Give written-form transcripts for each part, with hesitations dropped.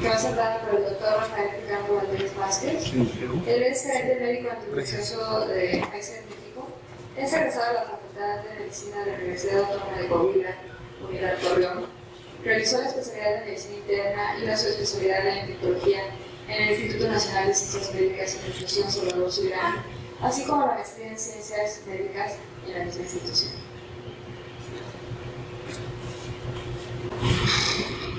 que va a ser dada por el doctor Rafael Ricardo Valdez Vázquez. Él es gerente médico anticonceptivo de Kaiser México. Es egresado de la Facultad de Medicina de la Universidad Autónoma de Coahuila, Unidad Torreón. Realizó la especialidad de Medicina Interna y la subespecialidad de Infectología en el Instituto Nacional de Ciencias Médicas y Nutrición Salvador Subirán, así como la maestría en Ciencias Médicas en la misma institución.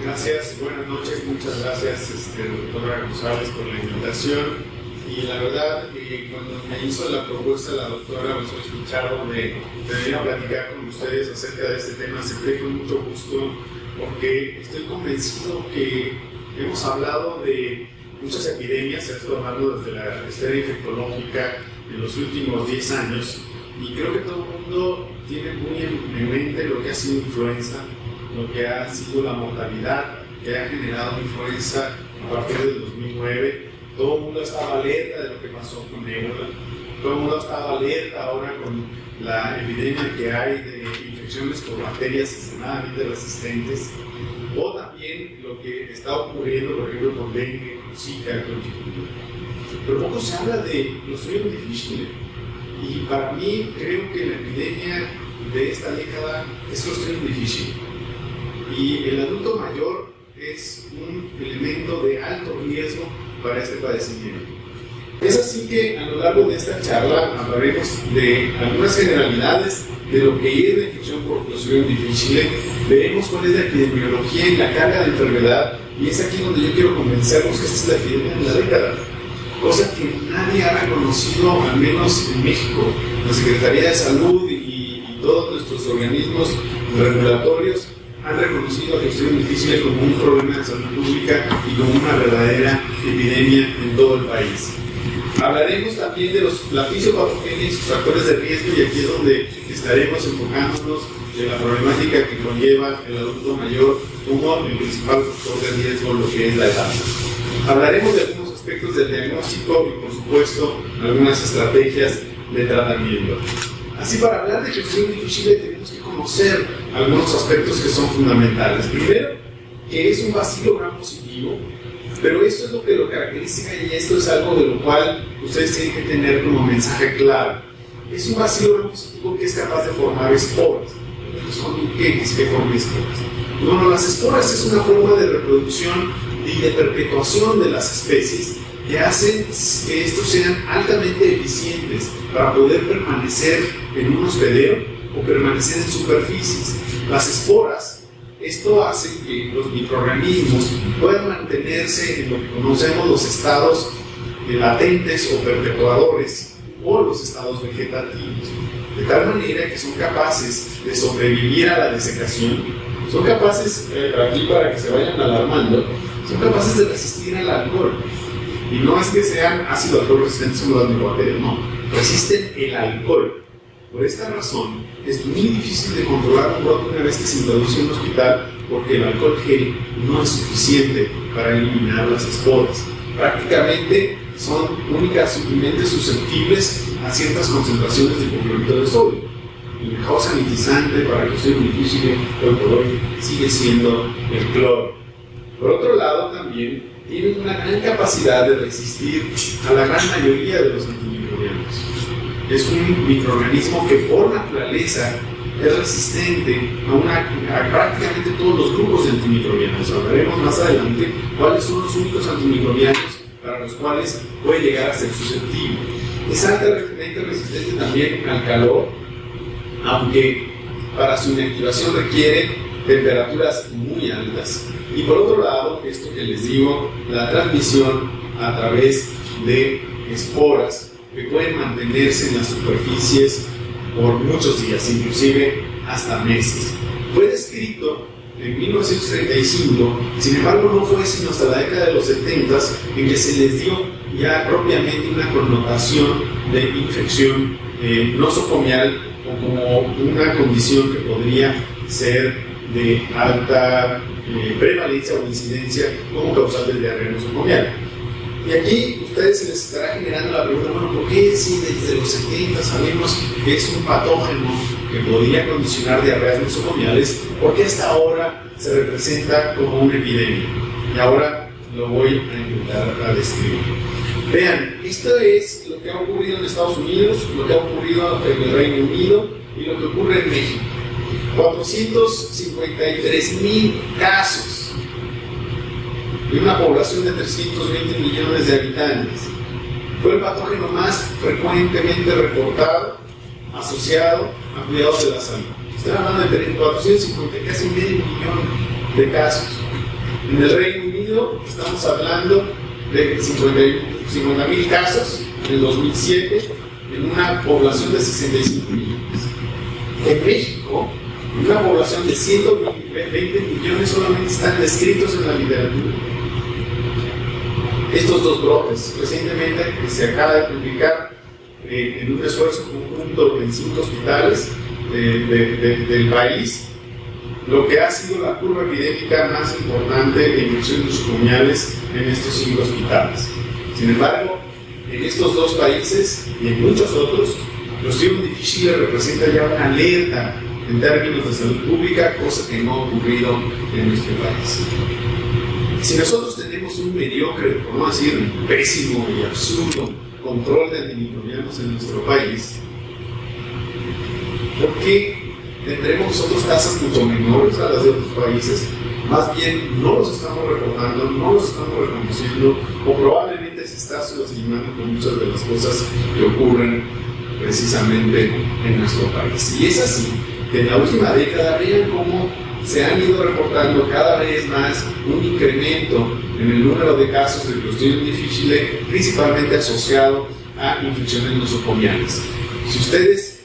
Gracias, buenas noches, muchas gracias doctora González por la invitación. Y la verdad, cuando me hizo la propuesta la doctora González Pichardo de venir a platicar con ustedes acerca de este tema, acepté con mucho gusto, porque estoy convencido que hemos hablado de muchas epidemias, se ha estado hablando desde la esfera infectológica en los últimos 10 años, y creo que todo el mundo tiene muy en mente lo que ha sido influenza, lo que ha sido la mortalidad que ha generado influenza a partir del 2009. Todo el mundo estaba alerta de lo que pasó con ébola, todo el mundo estaba alerta ahora con la epidemia que hay de infecciones por bacterias extremadamente resistentes, o también lo que está ocurriendo, por ejemplo, con dengue, con zika, con chikungunya. Pero poco se habla de Clostridium difficile, y para mí creo que la epidemia de esta década es Clostridium difficile. Y el adulto mayor es un elemento de alto riesgo para este padecimiento. Es así que a lo largo de esta charla hablaremos de algunas generalidades de lo que es la infección por Clostridium difficile, veremos cuál es la epidemiología y la carga de enfermedad, y es aquí donde yo quiero convencernos que esta es la epidemia de la década, cosa que nadie ha reconocido, al menos en México. La Secretaría de Salud y todos nuestros organismos regulatorios han reconocido a Clostridium difficile como un problema de salud pública y como una verdadera epidemia en todo el país. Hablaremos también de la fisiopatogenia y sus factores de riesgo, y aquí es donde estaremos enfocándonos en la problemática que conlleva el adulto mayor como el principal factor de riesgo, lo que es la edad. Hablaremos de algunos aspectos del diagnóstico y, por supuesto, algunas estrategias de tratamiento. Así, para hablar de Clostridium difficile tenemos que conocer algunos aspectos que son fundamentales. Primero, que es un bacilo gram positivo, pero esto es lo que lo caracteriza, y esto es algo de lo cual ustedes tienen que tener como mensaje claro. Es un bacilo gram positivo que es capaz de formar esporas. ¿Qué es que forma esporas? Bueno, las esporas es una forma de reproducción y de perpetuación de las especies que hacen que estos sean altamente eficientes para poder permanecer en un hospedero o permanecer en superficies. Las esporas, esto hace que los microorganismos puedan mantenerse en lo que conocemos los estados latentes o perpetuadores, o los estados vegetativos, de tal manera que son capaces de sobrevivir a la desecación, son capaces, aquí para que se vayan alarmando, son capaces de resistir al alcohol. Y no es que sean ácido alcohol resistentes como las micobacterias, no, resisten el alcohol. Por esta razón, es muy difícil de controlar un brote una vez que se introduce en un hospital, porque el alcohol gel no es suficiente para eliminar las esporas. Prácticamente son únicamente susceptibles a ciertas concentraciones de hipoclorito de sodio. El mejor sanitizante para Clostridium difficile hoy por hoy sigue siendo el cloro. Por otro lado, también tienen una gran capacidad de resistir a la gran mayoría de los antimicrobianos. Es un microorganismo que por naturaleza es resistente a prácticamente todos los grupos de antimicrobianos. Hablaremos más adelante cuáles son los únicos antimicrobianos para los cuales puede llegar a ser susceptible. Es altamente resistente también al calor, aunque para su inactivación requiere temperaturas muy altas. Y por otro lado, esto que les digo, la transmisión a través de esporas que pueden mantenerse en las superficies por muchos días, inclusive hasta meses. Fue descrito en 1935, sin embargo no fue sino hasta la década de los 70 en que se les dio ya propiamente una connotación de infección nosocomial, o como una condición que podría ser de alta prevalencia o incidencia como causal de diarrea nosocomial. Y aquí ustedes se les estará generando la pregunta, bueno, ¿por qué si desde los 70 sabemos que es un patógeno que podría condicionar diarreas nosocomiales, por qué hasta ahora se representa como una epidemia? Y ahora lo voy a intentar a describir. Vean, esto es lo que ha ocurrido en Estados Unidos, lo que ha ocurrido en el Reino Unido y lo que ocurre en México. 453,000 casos de una población de 320 millones de habitantes. Fue el patógeno más frecuentemente reportado asociado a cuidados de la salud. Están hablando de 450, casi medio millón de casos. En el Reino Unido estamos hablando de 50,000 casos en el 2007 en una población de 65 millones. En México, una población de 120 millones solamente están descritos en la literatura. Estos dos brotes, recientemente se acaba de publicar en un esfuerzo conjunto en 5 hospitales del país, lo que ha sido la curva epidémica más importante de infecciones nosocomiales en estos 5 hospitales. Sin embargo, en estos 2 países y en muchos otros, Clostridium difficile representa ya una alerta en términos de salud pública, cosa que no ha ocurrido en nuestro país. Si nosotros tenemos un mediocre, por no decir pésimo y absurdo, control de antimicrobianos en nuestro país, ¿por qué tendremos nosotros tasas mucho menores a las de otros países? Más bien no los estamos reportando, no los estamos reconociendo, o probablemente se está subestimando con muchas de las cosas que ocurren precisamente en nuestro país. Y es así que en la última década vean cómo se han ido reportando cada vez más un incremento en el número de casos de Clostridium difficile, principalmente asociado a infecciones nosocomiales. Si ustedes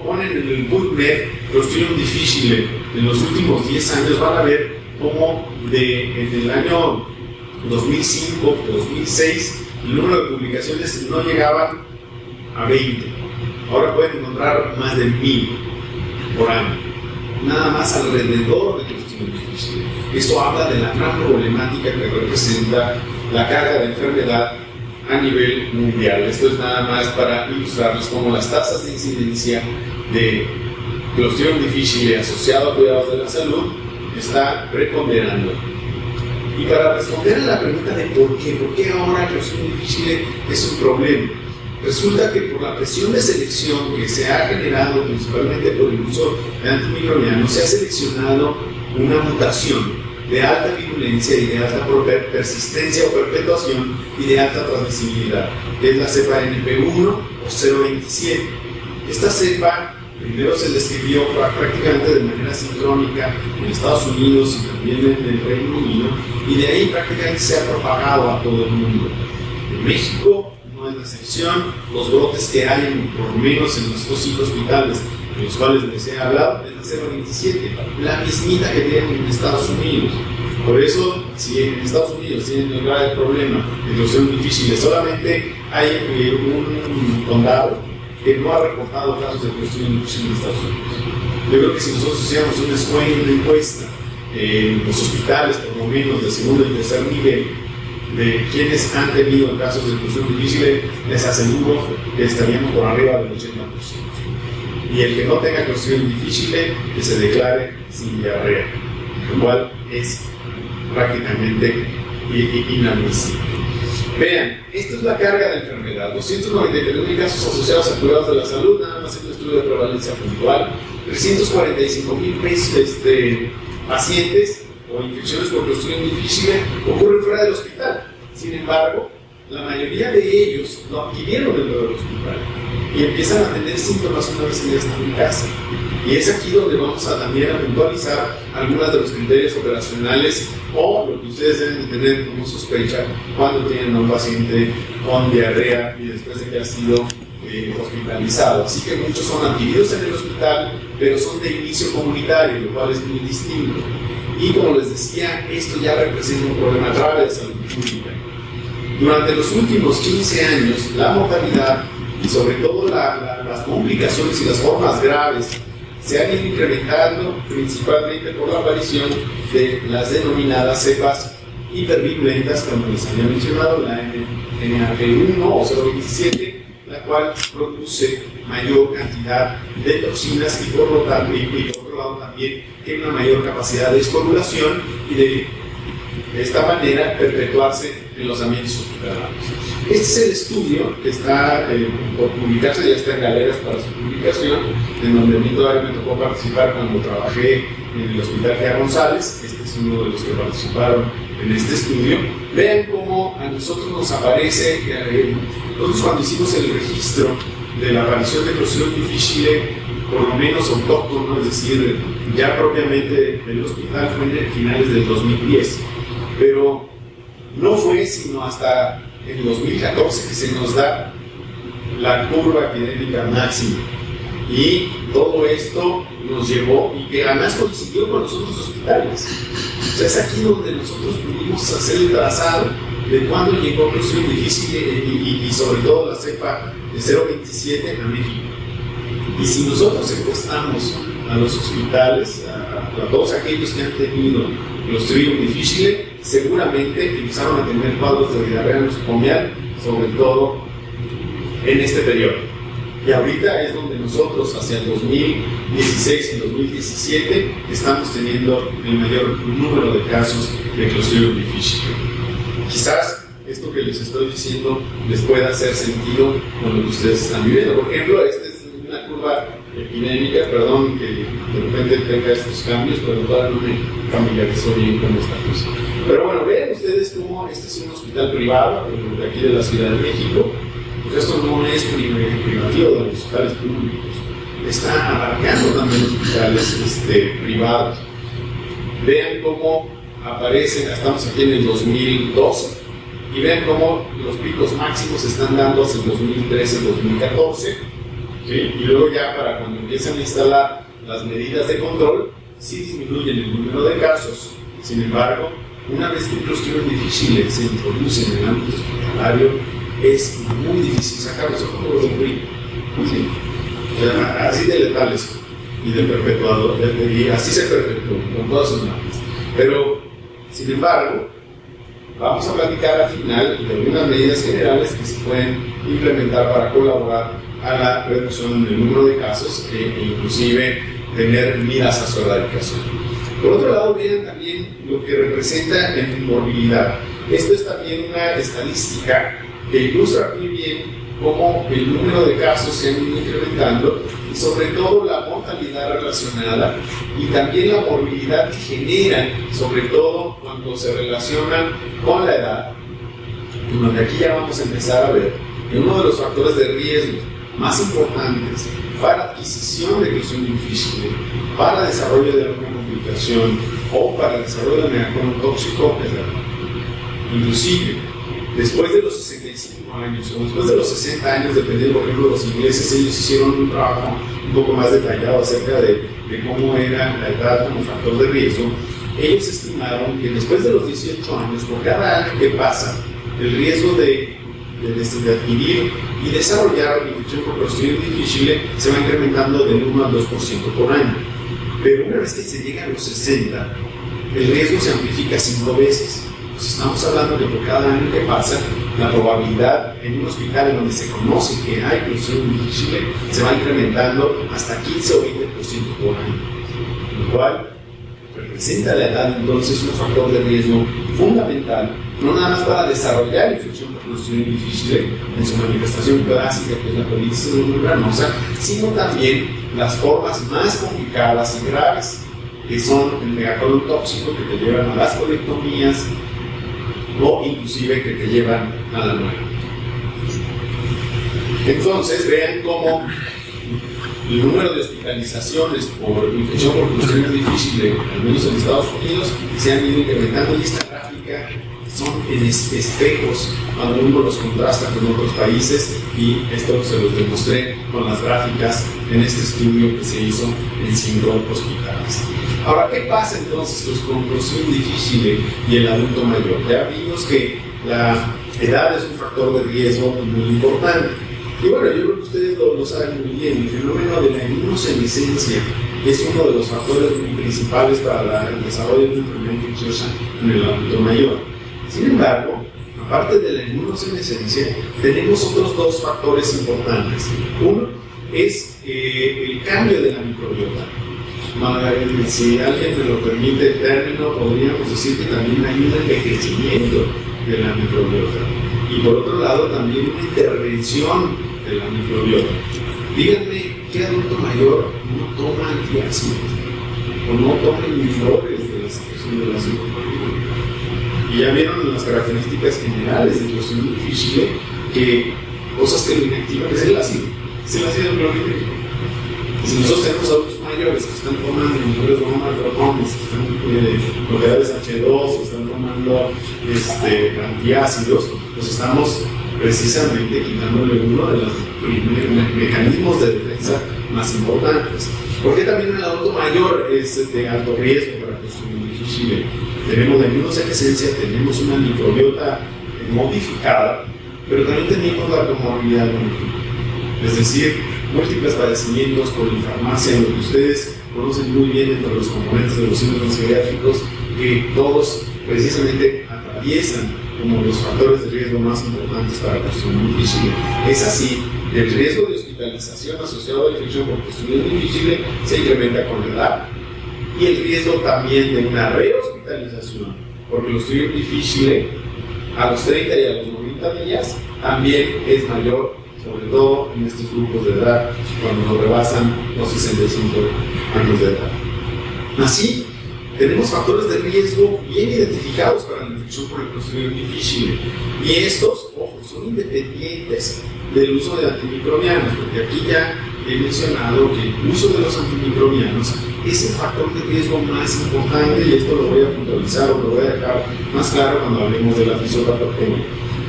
ponen en el PubMed Clostridium difficile en los últimos 10 años, van a ver cómo en el año 2005, 2006, el número de publicaciones no llegaban a 20. Ahora pueden encontrar más de 1000 por año, nada más alrededor de Clostridium difficile. Esto habla de la gran problemática que representa la carga de enfermedad a nivel mundial. Esto es nada más para ilustrarles cómo las tasas de incidencia de Clostridium difficile asociado a cuidados de la salud está preponderando. Y para responder a la pregunta de por qué ahora Clostridium difficile es un problema, resulta que por la presión de selección que se ha generado principalmente por el uso de antimicrobianos, se ha seleccionado una mutación de alta virulencia y de alta persistencia o perpetuación y de alta transmisibilidad, que es la cepa NP1 o 027. Esta cepa primero se describió prácticamente de manera sincrónica en Estados Unidos y también en el Reino Unido, y de ahí prácticamente se ha propagado a todo el mundo. En México no es la excepción. Los brotes que hay, por lo menos en estos 5 hospitales de los cuales les he hablado, es la 027, la mismita que tienen en Estados Unidos. Por eso, si en Estados Unidos tienen el grave problema de Clostridium difficile, solamente hay un condado que no ha reportado casos de Clostridium difficile en Estados Unidos. Yo creo que si nosotros hiciéramos una encuesta en los hospitales, por lo menos de segundo y tercer nivel, de quienes han tenido casos de Clostridium difficile, les aseguro que estaríamos por arriba del 80%. Y el que no tenga Clostridium difficile, que se declare sin diarrea, lo cual es prácticamente inadmisible. Vean, esto es la carga de enfermedad: 293,000 casos asociados a cuidados de la salud, nada más en un estudio de prevalencia puntual, 345,000 pacientes o infecciones por Clostridium difficile ocurren fuera del hospital. Sin embargo, la mayoría de ellos lo adquirieron dentro del hospital y empiezan a tener síntomas una vez que ya están en casa. Y es aquí donde vamos a también a puntualizar algunos de los criterios operacionales o lo que ustedes deben de tener como sospecha cuando tienen a un paciente con diarrea y después de que ha sido hospitalizado. Así que muchos son adquiridos en el hospital, pero son de inicio comunitario, lo cual es muy distinto. Y como les decía, esto ya representa un problema grave de salud pública. Durante los últimos 15 años, la mortalidad y sobre todo las complicaciones y las formas graves se han ido incrementando principalmente por la aparición de las denominadas cepas hipervirulentas, como les había mencionado, la NAP1 o 027, la cual produce mayor cantidad de toxinas y por lo tanto, y por otro lado también tiene una mayor capacidad de esporulación y de de esta manera perpetuarse en los ambientes hospitalarios. Este es el estudio que está por publicarse, ya está en galeras para su publicación, en donde a mí todavía me tocó participar cuando trabajé en el Hospital Gea González. Este es uno de los que participaron en este estudio. Vean cómo a nosotros nos aparece, nosotros cuando hicimos el registro de la aparición de Clostridium difficile, por lo menos autóctono, es decir, ya propiamente el hospital, fue en finales del 2010, pero no fue sino hasta el 2014 que se nos da la curva epidémica máxima, y todo esto nos llevó, y que además coincidió con los otros hospitales. O sea, es aquí donde nosotros pudimos hacer el trazado de cuándo llegó Clostridium difficile y sobre todo la cepa de 027 a México. Y si nosotros encuestamos a los hospitales, a todos aquellos que han tenido Clostridium difficile, seguramente empezaron a tener cuadros de diarrea nosocomial, sobre todo en este periodo. Y ahorita es donde nosotros, hacia el 2016 y 2017, estamos teniendo el mayor número de casos de Clostridium difficile. Quizás esto que les estoy diciendo les pueda hacer sentido con lo que ustedes están viviendo. Por ejemplo, esta es una curva epidémica, perdón que de repente tenga estos cambios, pero todavía no me familiarizó bien con esta cosa. Pero bueno, vean ustedes cómo este es un hospital privado de aquí de la Ciudad de México. Pues esto no es privativo de los hospitales públicos, está abarcando también hospitales privados. Vean cómo aparecen, estamos aquí en el 2012, y vean cómo los picos máximos se están dando hacia el 2013-2014, ¿sí? Y luego ya para cuando empiezan a instalar las medidas de control, sí disminuyen el número de casos. Sin embargo, una vez que un Clostridium difficile se introduce en el ámbito hospitalario, es muy difícil sacarlos como los brillo. ¿Sí? O sea, así de letales y de perpetuador, y así se perpetúa con todas sus marcas. Pero, sin embargo, vamos a platicar al final de algunas medidas generales que se pueden implementar para colaborar a la reducción del número de casos e inclusive tener miras a su erradicación. Por otro lado, vean también lo que representa en morbilidad. Esto es también una estadística que ilustra muy bien cómo el número de casos se han ido incrementando y sobre todo la mortalidad relacionada y también la morbilidad que generan, sobre todo cuando se relacionan con la edad, donde aquí ya vamos a empezar a ver que uno de los factores de riesgo más importantes para adquisición de Clostridium difficile, para desarrollo de alguna complicación o para el desarrollo de megacolon tóxico es la edad. Inclusive, después de los 65 años o después de los 60 años, dependiendo, por ejemplo, de los ingleses, ellos hicieron un trabajo un poco más detallado acerca de cómo era la edad como factor de riesgo. Ellos estimaron que después de los 18 años, por cada año que pasa, el riesgo de adquirir y desarrollar infección por Clostridium difficile se va incrementando del 1 al 2% por año. Pero una vez que se llega a los 60, el riesgo se amplifica 5 veces. Estamos hablando de que por cada año que pasa, la probabilidad en un hospital en donde se conoce que hay Clostridium difficile se va incrementando hasta 15 o 20% por año, lo cual representa la edad entonces un factor de riesgo fundamental, no nada más para desarrollar infección por Clostridium difficile en su manifestación clásica, que es la colitis membranosa, sino también las formas más complicadas y graves, que son el megacolon tóxico, que te llevan a las colectomías, o inclusive que te llevan a la muerte. Entonces, vean cómo el número de hospitalizaciones por infección por Clostridium difficile, al menos en Estados Unidos, se han ido incrementando, y esta gráfica son en espejos cuando uno los contrasta con otros países, y esto se los demostré con las gráficas en este estudio que se hizo en 5 hospitales. Ahora, ¿qué pasa entonces con Clostridium difficile y el adulto mayor? Ya vimos que la edad es un factor de riesgo muy importante. Y bueno, yo creo que ustedes lo saben muy bien. El fenómeno de la inmunosenescencia es uno de los factores principales para el desarrollo de una enfermedad infecciosa en el adulto mayor. Sin embargo, aparte de la inmunosenescencia, tenemos otros 2 factores importantes. Uno es el cambio de la microbiota. Si alguien me lo permite el término, podríamos decir que también hay un envejecimiento de la microbiota. Y por otro lado, también una intervención de la microbiota. Díganme, ¿qué adulto mayor no toma antiácidos? O no toma inhibidores de la secreción de la azúcar. Y ya vieron las características generales del Clostridium difficile, que cosas que lo inactivan es el ácido clorhídrico. Si nosotros tenemos adultos mayores que están tomando inhibidores de bromoprotones, que están bloqueadores H2, que están tomando antiácidos, pues estamos precisamente quitándole uno de los mecanismos de defensa más importantes. ¿Por qué también el adulto mayor es de alto riesgo para Clostridium difficile? Tenemos de esencia, tenemos una microbiota modificada, pero también tenemos la comorbilidad múltiple. Es decir, múltiples padecimientos por infarmacia, lo que ustedes conocen muy bien entre los componentes de los síndromes geriátricos, que todos precisamente atraviesan como los factores de riesgo más importantes para Clostridium difficile. Es así, el riesgo de hospitalización asociado a la infección por Clostridium difficile se incrementa con la edad, y el riesgo también de una rehospitalización por Clostridium difficile a los 30 y a los 90 días también es mayor, sobre todo en estos grupos de edad cuando nos rebasan los 65 años de edad. Así, tenemos factores de riesgo bien identificados para la infección por el Clostridium difficile, y estos, ojo, son independientes del uso de antimicrobianos, porque aquí ya he mencionado que el uso de los antimicrobianos es el factor de riesgo más importante, y esto lo voy a puntualizar o lo voy a dejar más claro cuando hablemos de la fisiopatogenia.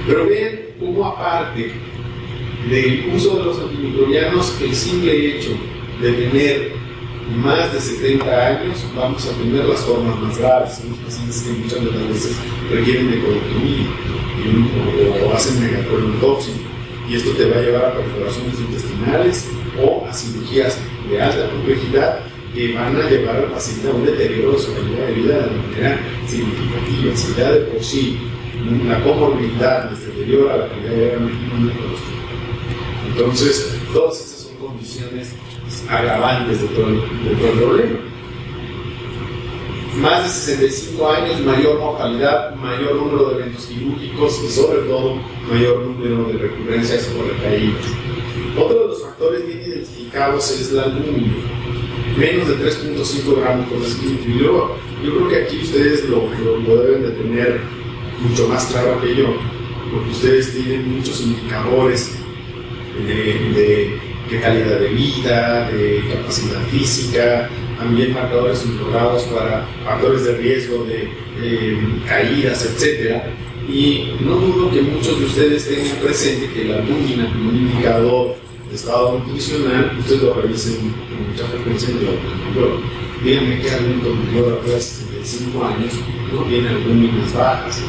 Pero vean cómo, aparte del uso de los antimicrobianos, el simple hecho de tener más de 70 años, vamos a tener las formas más graves. Son los pacientes que muchas de las veces requieren de colectomía o hacen megacolontoxia, y esto te va a llevar a perforaciones intestinales o a cirugías de alta complejidad que van a llevar al paciente a un deterioro de su calidad de vida de manera significativa. Si ya de por sí la comorbilidad les deteriora la calidad de vida, imagínate con los. Entonces, todas estas son condiciones agravantes de todo el problema. Más de 65 años, mayor mortalidad, mayor número de eventos quirúrgicos y sobre todo mayor número de recurrencias por recaídas. Otro de los factores bien identificados es la albúmina, menos de 3.5 gramos por decilitro. Yo creo que aquí ustedes lo deben de tener mucho más claro que yo, porque ustedes tienen muchos indicadores de calidad de vida, de capacidad física, también marcadores subrogados para factores de riesgo de caídas, etc. Y no dudo que muchos de ustedes tengan presente que la albúmina, como un indicador de estado nutricional, ustedes lo revisen con mucha frecuencia en el adulto mayor. Díganme que adulto mayor a 65 años no tiene albúminas bajas.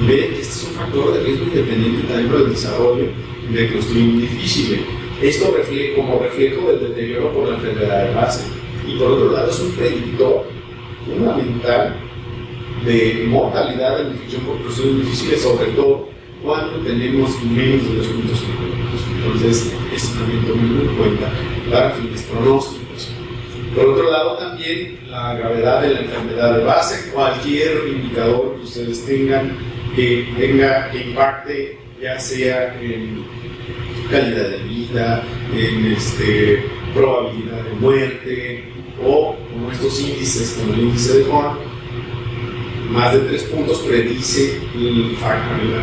Ven que este es un factor de riesgo independiente también para el desarrollo de Clostridium difficile. Esto como reflejo del deterioro por la enfermedad de base, y por otro lado es un predictor fundamental de mortalidad en infección por Clostridium difficile, sobre todo cuando tenemos menos de 2 puntos clínicos. Entonces, esto también tomen en cuenta para fines pronósticos. Por otro lado, también la gravedad de la enfermedad de base, cualquier indicador que ustedes tengan que impacte, ya sea en calidad de vida, en probabilidad de muerte, o como estos índices, como el índice de Horn, más de 3 puntos predice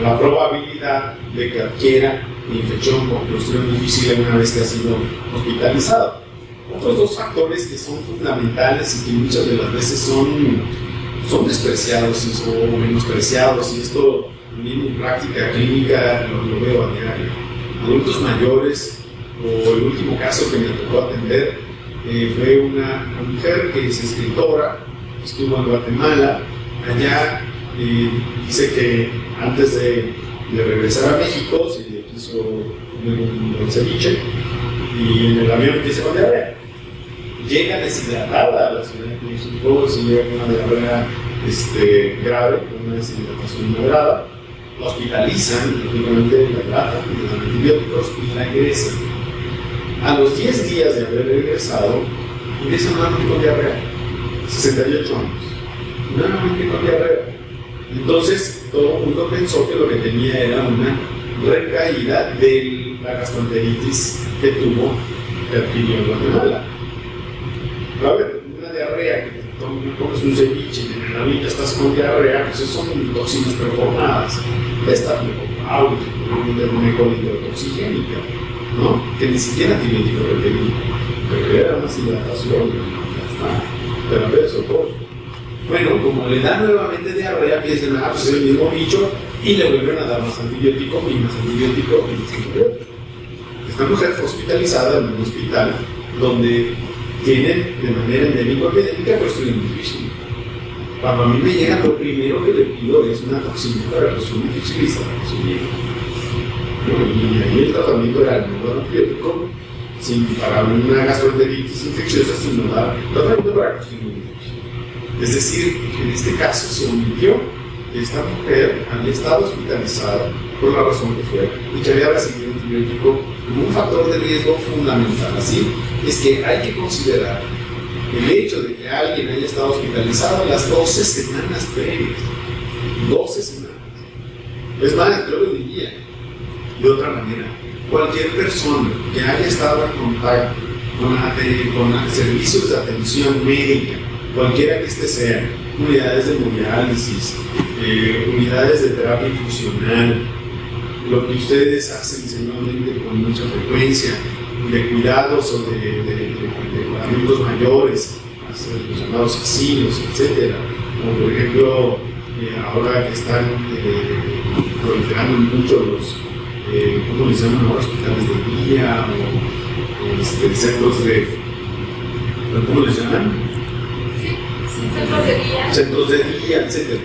la probabilidad de que adquiera infección por Clostridium difficile una vez que ha sido hospitalizado. Otros dos factores que son fundamentales y que muchas de las veces son despreciados o menospreciados, y esto en mi práctica clínica lo veo a diario. Adultos mayores, o el último caso que me tocó atender fue una mujer que es escritora, estuvo en Guatemala. Allá dice que antes de regresar a México se quiso comer un ceviche, y en el avión empieza con diarrea. Llega deshidratada a la Ciudad de México, se llega con una diarrea grave, con una deshidratación moderada. La hospitalizan, lógicamente la tratan, le dan antibióticos y la regresan. A los 10 días de haber regresado, ingresa nuevamente con diarrea, 68 años, nuevamente con diarrea. Entonces todo el mundo pensó que lo que tenía era una recaída de la gastroenteritis que adquirió en Guatemala. A ver, una diarrea que comes un ceviche y ahorita estás con diarrea, pues eso son toxinas performadas. Esta una colitotoxigénica, ¿no? Que ni siquiera antibiótico requerido, porque era una deshidratación, ya está, terapia de soporte. Bueno, como le dan nuevamente diarrea, piensan, pues es el mismo bicho, y le vuelven a dar más antibiótico, y más antibiótico, y más antibiótico. Esta mujer fue hospitalizada en un hospital donde tienen de manera endémico-epidémica Clostridium difficile. Cuando a mí me llega, lo primero que le pido es una toxina para Clostridium difficile y sarampión. Y ahí el tratamiento era el nuevo antibiótico para una gastroenteritis infecciosa, sino dar tratamiento para Clostridium difficile. Es decir, en este caso se omitió que esta mujer había estado hospitalizada por la razón que fuera y que había recibido antibiótico como un factor de riesgo fundamental. Así es que hay que considerar el hecho de que alguien haya estado hospitalizado las 12 semanas previas. 12 semanas. Es más, yo lo diría de otra manera. Cualquier persona que haya estado en contacto con servicios de atención médica, cualquiera que este sea, unidades de hemodiálisis, unidades de terapia infusional, lo que ustedes hacen seguramente con mucha frecuencia, de cuidados o de adultos mayores, los llamados asilos, etc. Como por ejemplo, ahora que están proliferando mucho los, ¿cómo les llaman ahora? Hospitales de día o centros de, ¿cómo les llaman? Centros de día, etc.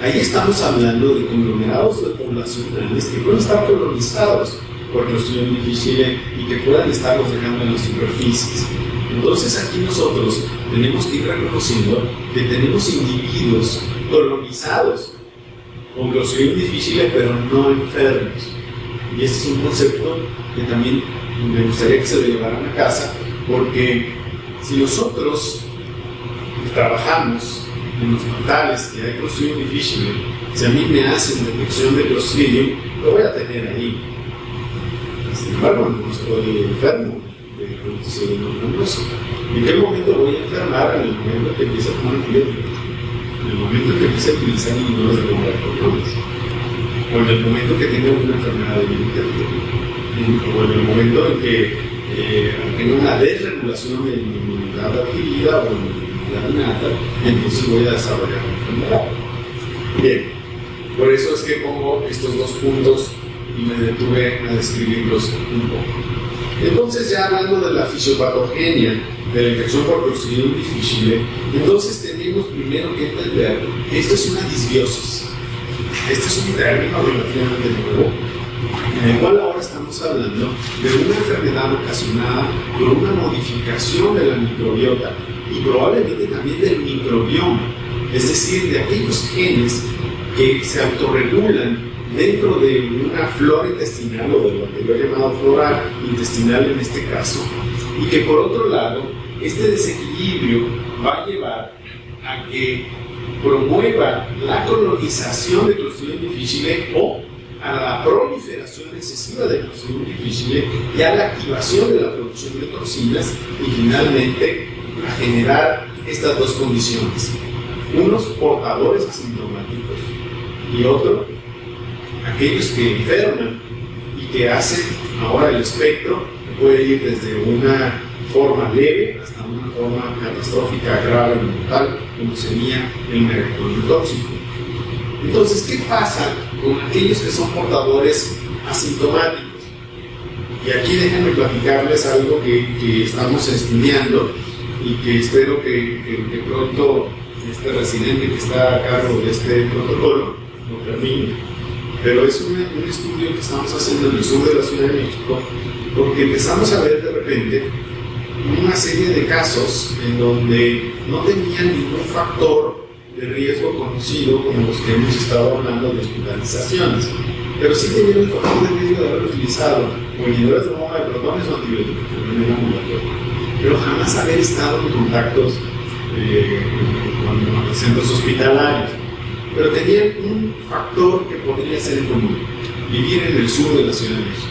Ahí estamos hablando de conglomerados poblacionales que pueden estar colonizados por Clostridium difficile y que puedan estarlos dejando en las superficies. Entonces aquí nosotros tenemos que ir reconociendo que tenemos individuos colonizados con Clostridium difficile pero no enfermos. Y este es un concepto que también me gustaría que se lo llevaran a casa, porque si nosotros trabajamos en hospitales que hay Clostridium difficile, si a mí me hacen detección de Clostridium, lo voy a tener ahí. Sin embargo, no estoy enfermo de Clostridium nodoso. ¿En qué momento voy a enfermar? En el momento que empiece a tomar antibióticos, en el momento que empiece a utilizar inhibidores de laboratorios, o en el momento que tenga una enfermedad debilitante, o en el momento en que tenga una desregulación de mi inmunidad adquirida o inmunidad innata, entonces voy a desarrollar una enfermedad. Bien, por eso es que pongo estos dos puntos y me detuve a describirlos un poco. Entonces, ya hablando de la fisiopatogenia de la infección por Clostridium difficile, entonces tenemos primero que entender que esto es una disbiosis. Este es un término relativamente nuevo, en el cual ahora estamos hablando de una enfermedad ocasionada por una modificación de la microbiota y probablemente también del microbioma, es decir, de aquellos genes que se autorregulan dentro de una flora intestinal o de lo anterior llamado flora intestinal en este caso, y que por otro lado este desequilibrio va a llevar a que promueva la colonización de Clostridium difficile o a la proliferación excesiva de Clostridium difficile y a la activación de la producción de toxinas y finalmente a generar estas dos condiciones, unos portadores asintomáticos y otro aquellos que enferman y que hacen ahora el espectro puede ir desde una forma leve hasta una forma catastrófica, grave, mortal, como sería el megacolon tóxico. Entonces, ¿qué pasa con aquellos que son portadores asintomáticos? Y aquí déjenme platicarles algo que estamos estudiando y que espero que pronto este residente que está a cargo de este protocolo lo termine. Pero es un estudio que estamos haciendo en el sur de la Ciudad de México, porque empezamos a ver de repente una serie de casos en donde no tenían ningún factor de riesgo conocido como los que hemos estado hablando de hospitalizaciones, pero sí tenían el factor de riesgo de haber utilizado inhibidores de bomba de protones o antibióticos de manera ambulatoria. pero jamás haber estado en contactos con los centros hospitalarios. Pero tenían un factor que podría ser en común: vivir en el sur de la Ciudad de México,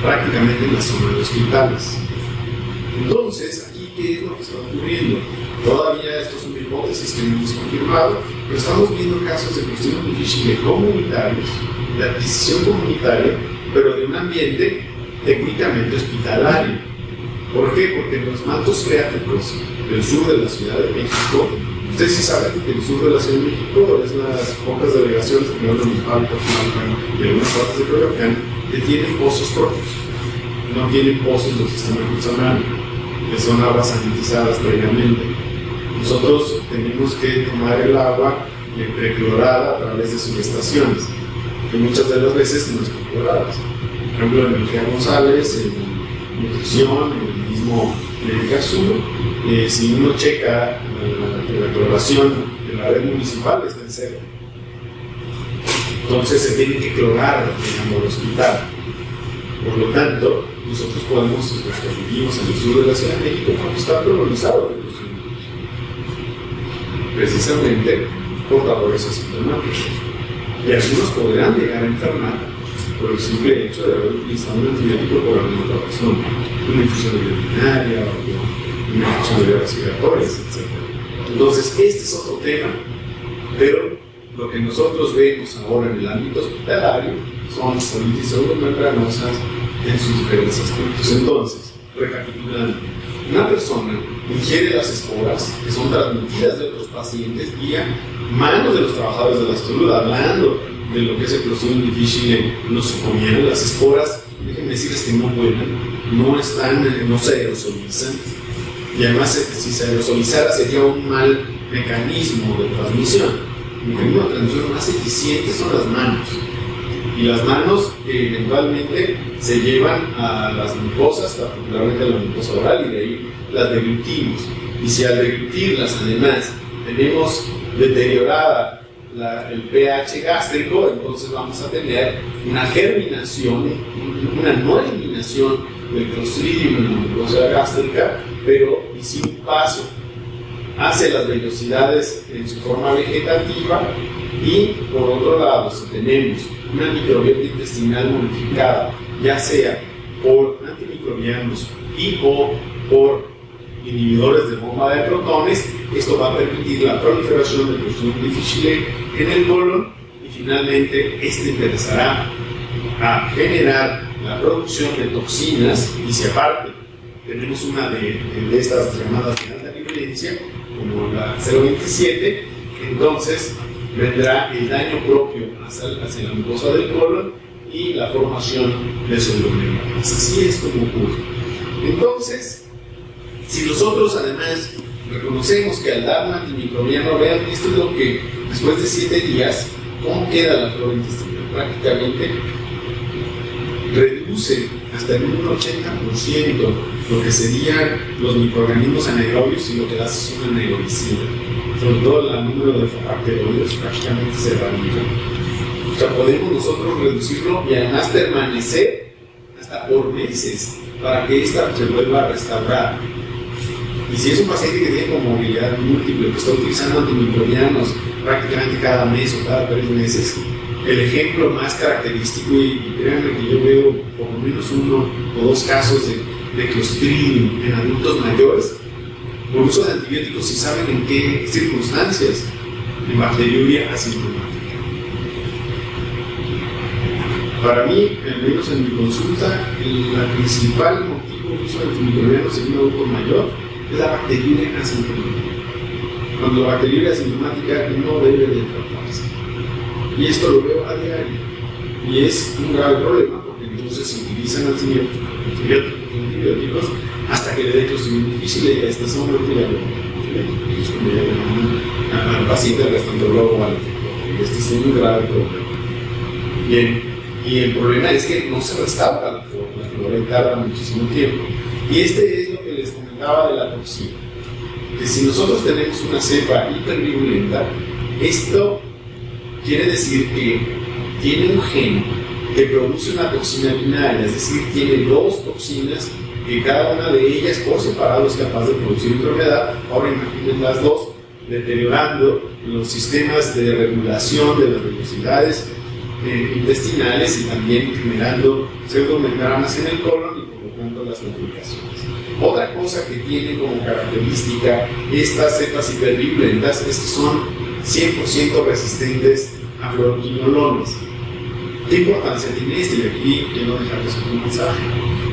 prácticamente en la zona de hospitales. Entonces, aquí, ¿qué es lo que está ocurriendo? Todavía esto es una hipótesis que no hemos confirmado, pero estamos viendo casos de cuestiones difíciles comunitarios, de adquisición comunitaria, pero de un ambiente técnicamente hospitalario. ¿Por qué? Porque los mantos freáticos del sur de la Ciudad de México, ustedes sí saben que el sur de la Ciudad de México es las pocas delegaciones que van a los Altos y algunas partes de Coyoacán que tienen pozos propios, no tienen pozos del sistema artesanal, que son aguas sanitizadas previamente. Nosotros tenemos que tomar el agua preclorada a través de subestaciones, que muchas de las veces no están cloradas. Por ejemplo, en el Río González, en Nutrición, en el mismo Médica Sur, si uno checa la cloración de la red municipal, está en cero. Entonces se tiene que clorar, digamos, el hospital. Por lo tanto, nosotros podemos, los que vivimos en el sur de la Ciudad de México, está colonizado precisamente por portadores asintomáticos. Y algunos podrán llegar a enfermar por el simple hecho de haber utilizado un antibiótico por alguna otra razón, una infusión urinaria o una infección de vías respiratorias, etc. Entonces, este es otro tema, pero lo que nosotros vemos ahora en el ámbito hospitalario son colitis pseudomembranosas en sus diferentes aspectos. Entonces, recapitulando, una persona ingiere las esporas que son transmitidas de otros pacientes vía manos de los trabajadores de la salud, hablando de lo que es el Clostridium difficile nosocomial. Las esporas, déjenme decirles que no vuelan, no se aerosolizan, y además si se aerosolizara sería un mal mecanismo de transmisión. El mecanismo de transmisión más eficiente son las manos, y las manos eventualmente se llevan a las mucosas, particularmente a la mucosa oral, y de ahí las deglutimos. Y si al deglutirlas además tenemos deteriorada el pH gástrico, entonces vamos a tener una germinación, una no eliminación del Clostridium en la mucosa gástrica, pero y sin un paso hacia las vellosidades en su forma vegetativa. Y por otro lado, si tenemos una microbiota intestinal modificada, ya sea por antimicrobianos y o por inhibidores de bomba de protones, esto va a permitir la proliferación del Clostridium difficile en el colon, y finalmente este empezará a generar la producción de toxinas. Y si aparte tenemos una de estas llamadas de alta virulencia, como la 027, entonces vendrá el daño propio hacia la mucosa del colon y la formación de pseudomembranas. Así es como ocurre. Entonces, si nosotros además reconocemos que al dar un antimicrobiano, vean, esto es lo que después de 7 días, ¿cómo queda la flora intestinal? Prácticamente reduce hasta en un 80% lo que serían los microorganismos anaerobios, y lo que hace es una anaerobicida. Sobre todo el número de bacterióides prácticamente se reduce. O sea, podemos nosotros reducirlo y además permanecer hasta por meses para que esta se vuelva a restaurar. Y si es un paciente que tiene comorbilidad múltiple, que está utilizando antimicrobianos prácticamente cada mes o cada 3 meses, el ejemplo más característico, y créanme que yo veo por lo menos 1 o 2 casos de Clostridium en adultos mayores, por uso de antibióticos, y saben en qué circunstancias: en bacteriuria asintomática. Para mí, al menos en mi consulta, el principal motivo de uso de antimicrobianos en un adulto mayor es la bacteriuria asintomática. Cuando la bacteriuria asintomática no debe de tratarse. Y esto lo veo a diario. Y es un grave problema, porque entonces se utilizan antibióticos hasta que le dé Clostridium difficile, y a esta sombra al paciente, al gastroenterólogo, al infectólogo. Este es un grave problema. Bien, y el problema es que no se restaura la flora y tarda muchísimo tiempo. Y este es lo que les comentaba de la toxina. Que si nosotros tenemos una cepa hipervirulenta, esto quiere decir que tiene un gen que produce una toxina binaria, es decir, tiene 2 toxinas que cada una de ellas por separado es capaz de producir enfermedad. Ahora imaginen las dos deteriorando los sistemas de regulación de las velocidades intestinales y también generando pseudomembranas en el colon y provocando las complicaciones. Otra cosa que tiene como característica estas cepas hipervirulentas es que son 100% resistentes a fluoroquinolones. ¿Qué importancia tiene esto? Y aquí quiero dejarles un mensaje,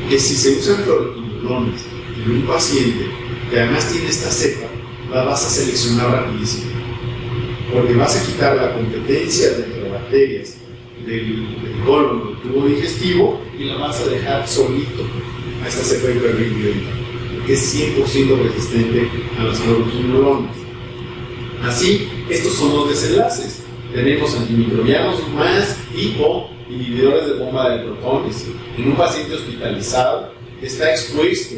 que si se usan fluoroquinolones en un paciente que además tiene esta cepa, la vas a seleccionar rapidísimo, porque vas a quitar la competencia de bacterias del colon, del tubo digestivo, y la vas a dejar solito a esta cepa hipervirulenta, que es 100% resistente a las fluoroquinolones. Así, estos son los desenlaces. Tenemos antimicrobianos más y o inhibidores de bomba de protones. En un paciente hospitalizado que está expuesto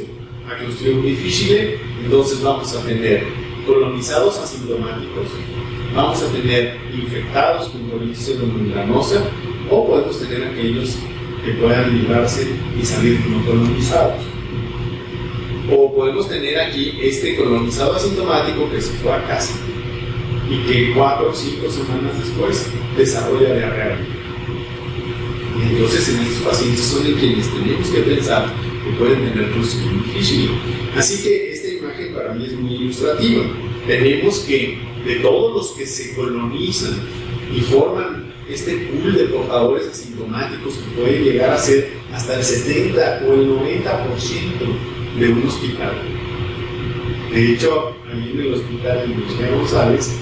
a Clostridium difficile, entonces vamos a tener colonizados asintomáticos, vamos a tener infectados con colitis pseudomembranosa, o podemos tener aquellos que puedan librarse y salir no colonizados. O podemos tener aquí este colonizado asintomático que se fue a casa y que 4 o 5 semanas después desarrolla diarrea. Y entonces en estos pacientes son en quienes tenemos que pensar que pueden tener Clostridium difficile. Así que esta imagen para mí es muy ilustrativa. Tenemos que de todos los que se colonizan y forman este pool de portadores asintomáticos que pueden llegar a ser hasta el 70 o el 90% de un hospital. De hecho, ahí en el hospital de Miguel González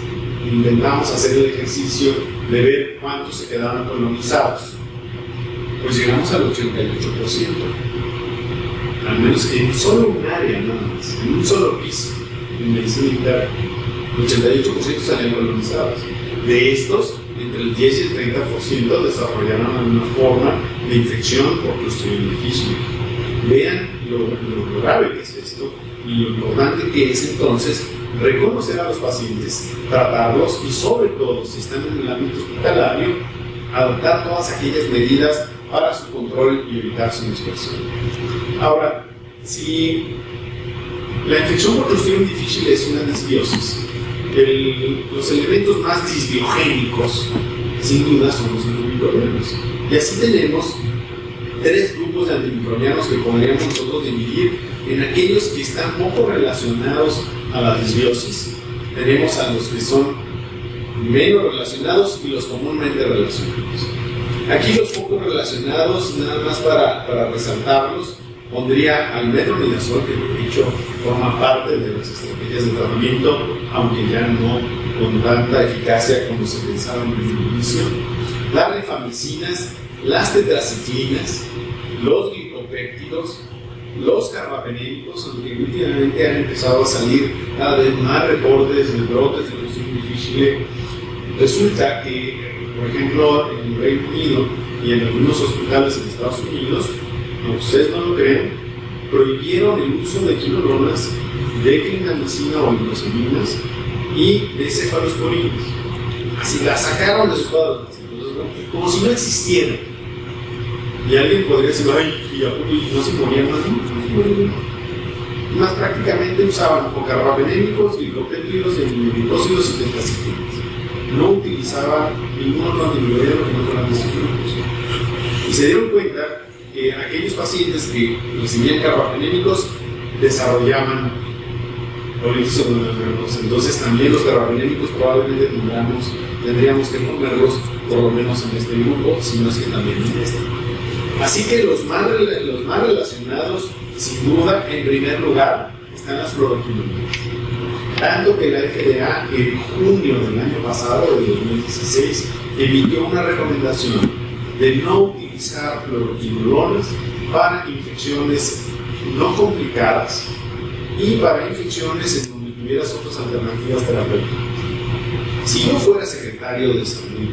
intentamos hacer el ejercicio de ver cuántos se quedaban colonizados. Pues llegamos al 88%, al menos en solo un área nada más, en un solo piso, en medicina interna. El 88% salían colonizados. De estos, entre el 10 y el 30% desarrollaron alguna forma de infección por Clostridium difficile. Vean lo grave que es esto y lo importante que es entonces reconocer a los pacientes, tratarlos y sobre todo, si están en el ámbito hospitalario, adoptar todas aquellas medidas para su control y evitar su dispersión. Ahora, si la infección por Clostridium difficile es una disbiosis, los elementos más disbiogénicos, sin duda, son los antimicrobianos. Y así tenemos 3 grupos de antimicrobianos que podríamos nosotros dividir en aquellos que están poco relacionados a la disbiosis. Tenemos a los que son menos relacionados y los comúnmente relacionados. Aquí los poco relacionados, nada más para resaltarlos, pondría al metronidazol, que de hecho forma parte de las estrategias de tratamiento, aunque ya no con tanta eficacia como se pensaba en el inicio, las rifamicinas, las tetraciclinas, los glicopéptidos, los carbapenémicos, aunque últimamente han empezado a salir cada vez más reportes de brotes de Clostridium difficile. Resulta que, por ejemplo, en el Reino Unido y en algunos hospitales en Estados Unidos, aunque ustedes no lo creen, prohibieron el uso de quinolonas, de clindamicina o glucosaminas y de cefalosporinas. Así las sacaron de su cuadro, como si no existieran. Y alguien podría decir, ay, y no se morían más, no. Más prácticamente usaban o carbapenémicos, glicopéptidos, glucósidos y tetraciclinas. No utilizaban ningún otro antimicrobiano que no fueran de estos grupos. Y se dieron cuenta que aquellos pacientes que recibían carbapenémicos desarrollaban colitis pseudomembranosa. Entonces también los carbapenémicos probablemente tendríamos que ponerlos por lo menos en este grupo, si no es que también en este. Así que los más relacionados, sin duda, en primer lugar, están las fluoroquinolonas. Tanto que la FDA en junio del año pasado, de 2016, emitió una recomendación de no utilizar fluoroquinolonas para infecciones no complicadas y para infecciones en donde tuvieras otras alternativas terapéuticas. Si yo fuera secretario de salud,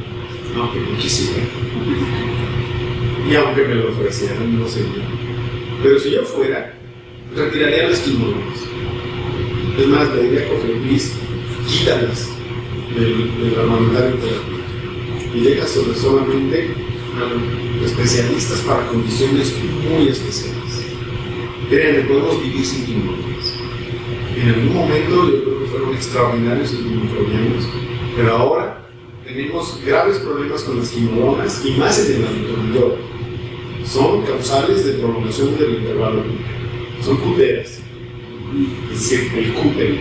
aunque no quisiera, y aunque me lo ofrecieran, no sé yo, pero si yo fuera, retiraría las quinolonas. Es más, le diría a Cofepris, quítalas del armamentario terapéutico y deja solamente a especialistas para condiciones muy especiales. créanme, podemos vivir sin quimiones. En algún momento yo creo que fueron extraordinarios antimicrobianos, pero ahora tenemos graves problemas con las quimiodonas y más en el adulto mayor. Son causales de prolongación del intervalo, son cuteras, es decir, el cútero,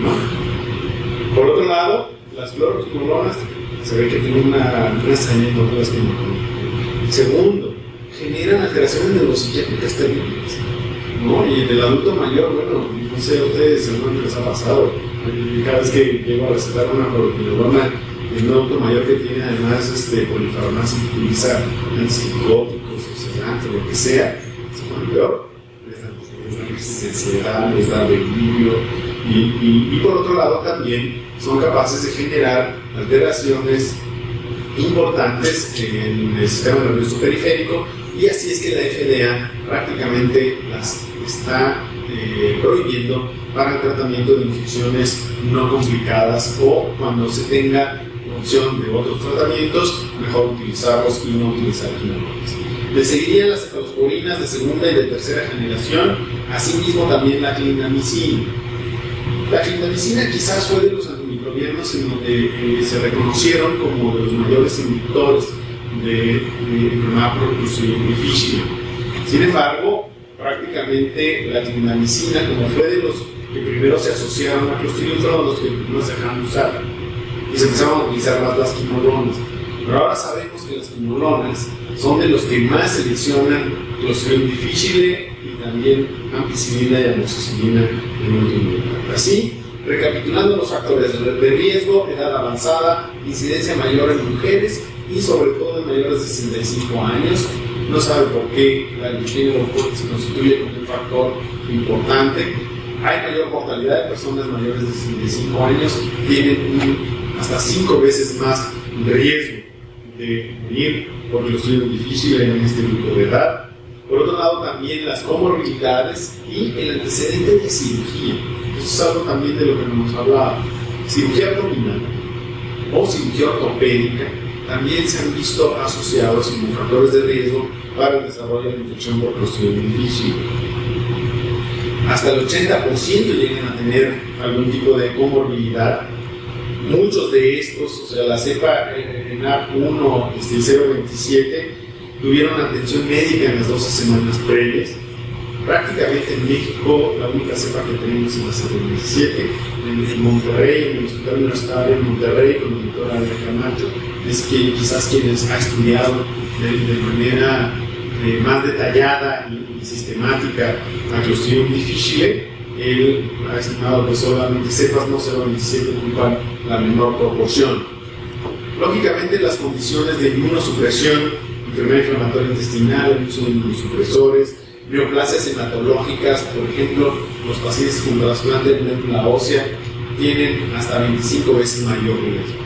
¿no? Por otro lado, las fluoroquinolonas se ve que tienen una extraña contra las quimiodonas. Segundo, generan alteraciones neuropsiquiátricas terribles, ¿no? Y en el adulto mayor, bueno, no sé a ustedes seguramente les ha pasado. Cada vez que llego a recetar una fluoroquinolona en un adulto mayor que tiene además polifarmacia y utiliza antipsicóticos o sedantes, lo que sea, se pone peor. Les da ansiedad, les da delirio. Y por otro lado también son capaces de generar alteraciones importantes en el sistema nervioso periférico, y así es que la FDA prácticamente las está prohibiendo para el tratamiento de infecciones no complicadas, o cuando se tenga opción de otros tratamientos, mejor utilizarlos y no utilizar quimiodonas. Le seguirían las cefalosporinas de segunda y de tercera generación, asimismo también la clindamicina. La clindamicina quizás fue de los antimicrobianos en donde se reconocieron como de los mayores inhibidores de enfermedad por Clostridium difficile. Sin embargo, prácticamente la clindamicina, como fue de los que primero se asociaron a Clostridium, fueron los que primero se dejaron de usar y se empezaron a utilizar más las quimolonas. Pero ahora sabemos que las quimolonas son de los que más seleccionan Clostridium difficile y también ampicilina y amoxicilina en último lugar. Así, recapitulando los factores de riesgo: edad avanzada, incidencia mayor en mujeres y sobre todo en mayores de 65 años. No sabe por qué la glicemia se constituye como un factor importante. Hay mayor mortalidad de personas mayores de 65 años, tienen hasta 5 veces más riesgo de morir por Clostridium difficile en este grupo de edad. Por otro lado, también las comorbilidades y el antecedente de cirugía. Eso es algo también de lo que nos hablaba. Cirugía abdominal o cirugía ortopédica también se han visto asociados como factores de riesgo para el desarrollo de infección por Clostridium difficile. Hasta el 80% llegan a tener algún tipo de comorbilidad. Muchos de estos, o sea, la cepa NAP1 027, tuvieron atención médica en las 12 semanas previas. Prácticamente en México, la única cepa que tenemos es la 027. En Monterrey, en el Hospital Universitario de Monterrey, con la doctora Ana Camacho, es que quizás quienes ha estudiado de manera más detallada y sistemática a Clostridium difficile, él ha estimado que solamente cepas no 027 ocupan la menor proporción. Lógicamente, las condiciones de inmunosupresión, enfermedad inflamatoria intestinal, el uso de inmunosupresores, neoplasias hematológicas, por ejemplo, los pacientes con trasplante de médula ósea tienen hasta 25 veces mayor riesgo.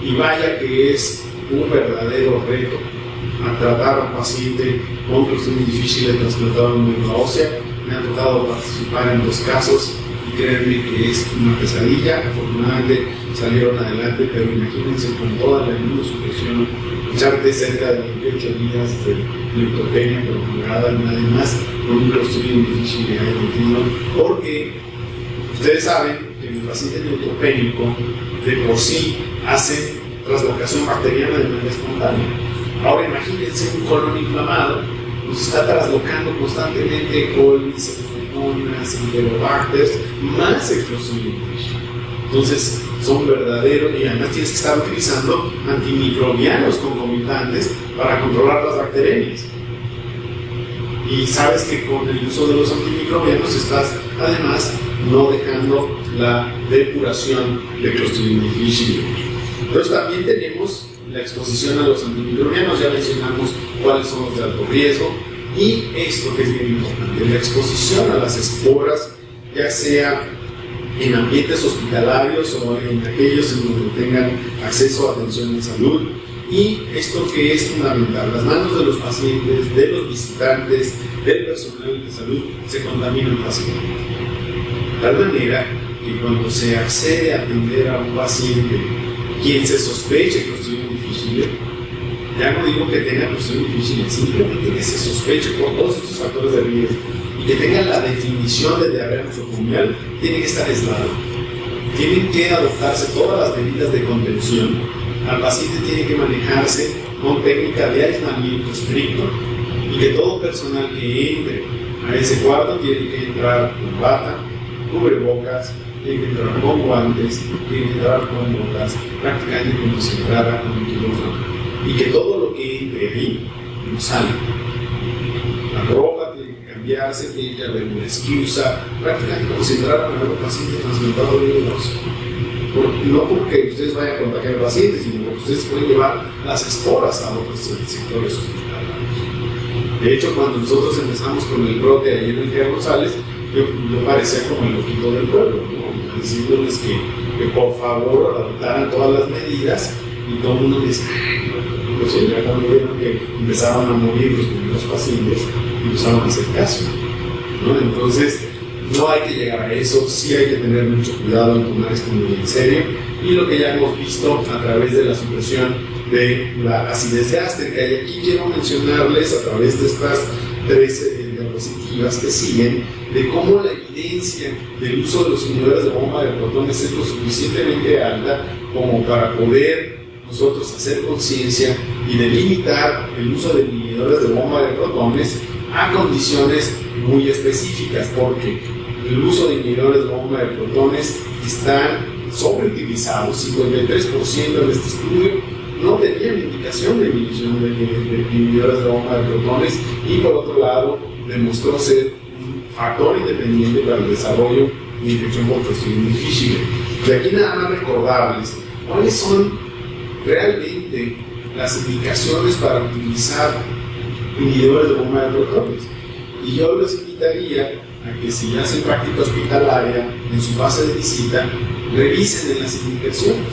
Y vaya que es un verdadero reto a tratar a un paciente con Clostridium difficile trasplantado en médula ósea. Me ha tocado participar en 2 casos y créanme que es una pesadilla. Afortunadamente salieron adelante, pero imagínense con toda la inmunosupresión, echarte cerca de 28 días de neutropenia prolongada y nadie más con un Clostridium difficile metido, porque ustedes saben que el paciente neutropénico de por sí hace translocación bacteriana de manera espontánea. Ahora imagínense un colon inflamado, nos está traslocando constantemente colis, enterococcus, enterobacters, más el Clostridium difficile. Entonces son verdaderos, y además tienes que estar utilizando antimicrobianos concomitantes para controlar las bacterias. Y sabes que con el uso de los antimicrobianos estás además no dejando la depuración de Clostridium difficile. Entonces también tenemos la exposición a los antimicrobianos, ya mencionamos cuáles son los de alto riesgo, y esto que es bien importante, la exposición a las esporas, ya sea en ambientes hospitalarios o en aquellos en donde tengan acceso a atención en salud. Y esto que es fundamental, las manos de los pacientes, de los visitantes, del personal de salud se contaminan fácilmente. De tal manera que cuando se accede a atender a un paciente quien se sospeche Clostridium difficile, ya no digo que tenga Clostridium difficile, simplemente que se sospeche por todos estos factores de riesgo que tenga la definición de diarrea nosocomial, tiene que estar aislado. Tienen que adoptarse todas las medidas de contención. Al paciente tiene que manejarse con técnica de aislamiento estricto y que todo personal que entre a ese cuarto tiene que entrar con bata, cubrebocas, tiene que entrar con guantes, tiene que entrar con botas, prácticamente como si entrara a un quirófano. Y que todo lo que entre ahí no salga. La ropa tiene que cambiarse, tiene que haber una excusa, prácticamente como si entrara a un paciente transplantado de virus. No porque ustedes vayan a contagiar al paciente, sino porque ustedes pueden llevar las esporas a otros sectores hospitalarios. De hecho, cuando nosotros empezamos con el brote ahí en el G. Rosales, yo parecía como el loquito del pueblo, ¿no? Diciéndoles que por favor adoptaran todas las medidas, y todo el mundo me dice, pues ya cuando vieron que empezaban a morir los primeros pacientes, empezaron a hacer caso, ¿no? Entonces, no hay que llegar a eso, sí hay que tener mucho cuidado en tomar esto muy en serio, y lo que ya hemos visto a través de la supresión de la acidez gástrica, y aquí quiero mencionarles a través de estas 3 diapositivas que siguen, de cómo la evidencia del uso de los inhibidores de bomba de protones es lo suficientemente alta como para poder nosotros hacer conciencia y delimitar el uso de inhibidores de bomba de protones a condiciones muy específicas, porque el uso de inhibidores de bomba de protones están sobreutilizados. 53% en este estudio no tenían indicación de inhibición de inhibidores de bomba de protones, y por otro lado demostró ser un factor independiente para el desarrollo de infección por Clostridium difficile. De aquí nada más recordarles cuáles son realmente las indicaciones para utilizar inhibidores de bomba de protones. Y yo les invitaría a que, si hacen práctica hospitalaria en su base de visita, revisen en las indicaciones.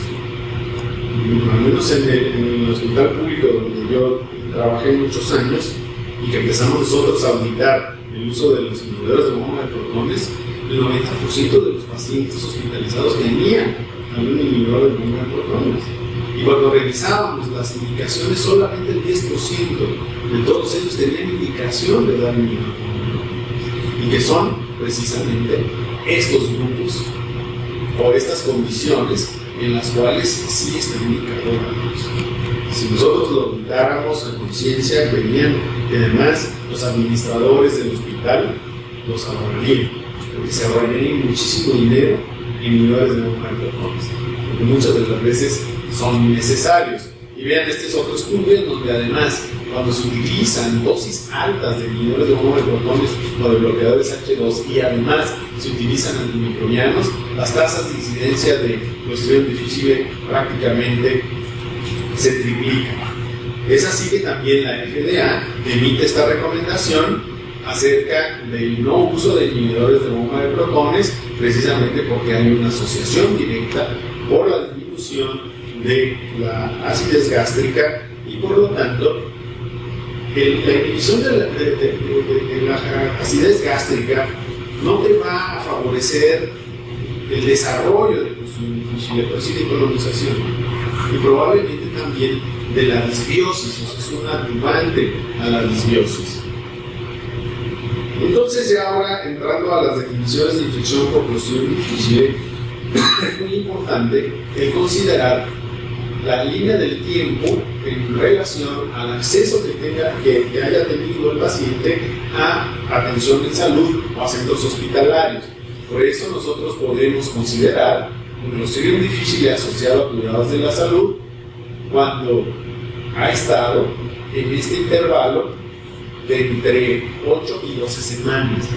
Al menos en el hospital público donde yo trabajé muchos años y que empezamos nosotros a auditar el uso de los inhibidores de bomba de protones, el 90% de los pacientes hospitalizados tenían algún inhibidor de bomba de protones. Y cuando revisábamos las indicaciones, solamente el 10% de todos ellos tenían indicación de dar inhibidor. Y que son precisamente estos grupos o estas condiciones en las cuales sí está indicado la luz. Si nosotros lo auditáramos a conciencia, verían que además los administradores del hospital los ahorrarían, porque se ahorrarían muchísimo dinero en inhibidores de bomba de protones, porque muchas de las veces son necesarios. Y vean, este es otro estudio en donde además, cuando se utilizan dosis altas de inhibidores de bomba de protones o de bloqueadores H2, y además se utilizan antimicrobianos, las tasas de incidencia de Clostridium difficile prácticamente se triplican. Es así que también la FDA emite esta recomendación acerca del no uso de inhibidores de bomba de protones, precisamente porque hay una asociación directa por la disminución de la acidez gástrica, y por lo tanto la inhibición de la acidez gástrica no te va a favorecer el desarrollo de Clostridium difficile, pero sí de colonización, y probablemente también de la disbiosis, o sea, es un adyuvante a la disbiosis. Entonces, ya ahora entrando a las definiciones de infección por Clostridium difficile, es muy importante el considerar la línea del tiempo en relación al acceso que haya tenido el paciente a atención en salud o a centros hospitalarios. Por eso nosotros podemos considerar un Clostridium difficile asociado a cuidados de la salud cuando ha estado en este intervalo de entre 8 y 12 semanas.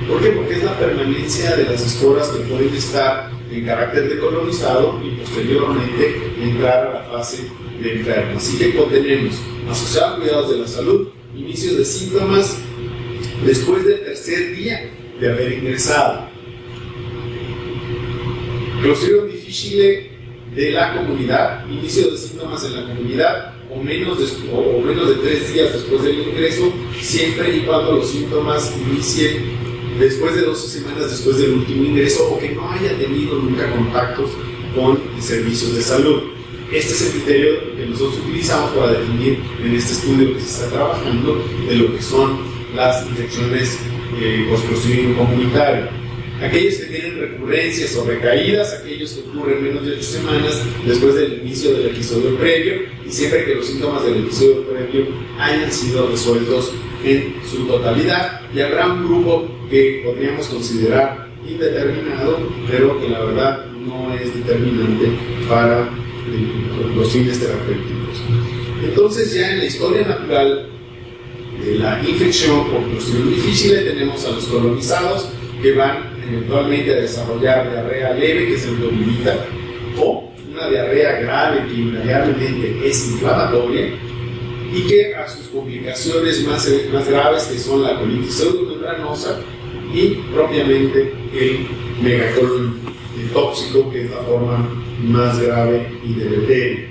¿Por qué? Porque es la permanencia de las esporas que pueden estar en carácter decolonizado y posteriormente entrar a la fase de enfermo. Así que tenemos asociado a cuidados de la salud, inicio de síntomas después del tercer día de haber ingresado. Clostridium difficile de la comunidad, inicio de síntomas en la comunidad o menos de 3 días después del ingreso, siempre y cuando los síntomas inicien después de 12 semanas después del último ingreso, o que no haya tenido nunca contactos con servicios de salud. Este es el criterio que nosotros utilizamos para definir en este estudio que se está trabajando de lo que son las infecciones Clostridium comunitario. Aquellos que tienen recurrencias o recaídas, aquellos que ocurren menos de 8 semanas después del inicio del episodio previo, y siempre que los síntomas del episodio previo hayan sido resueltos en su totalidad. Y habrá un grupo que podríamos considerar indeterminado, pero que la verdad no es determinante para los fines terapéuticos. Entonces, ya en la historia natural de la infección por Clostridium difficile tenemos a los colonizados que van eventualmente a desarrollar diarrea leve, que se autolimita, o una diarrea grave que invariablemente es inflamatoria y que a sus complicaciones más graves, que son la colitis pseudomembranosa y propiamente el megacolon tóxico, que es la forma más grave y deletérea.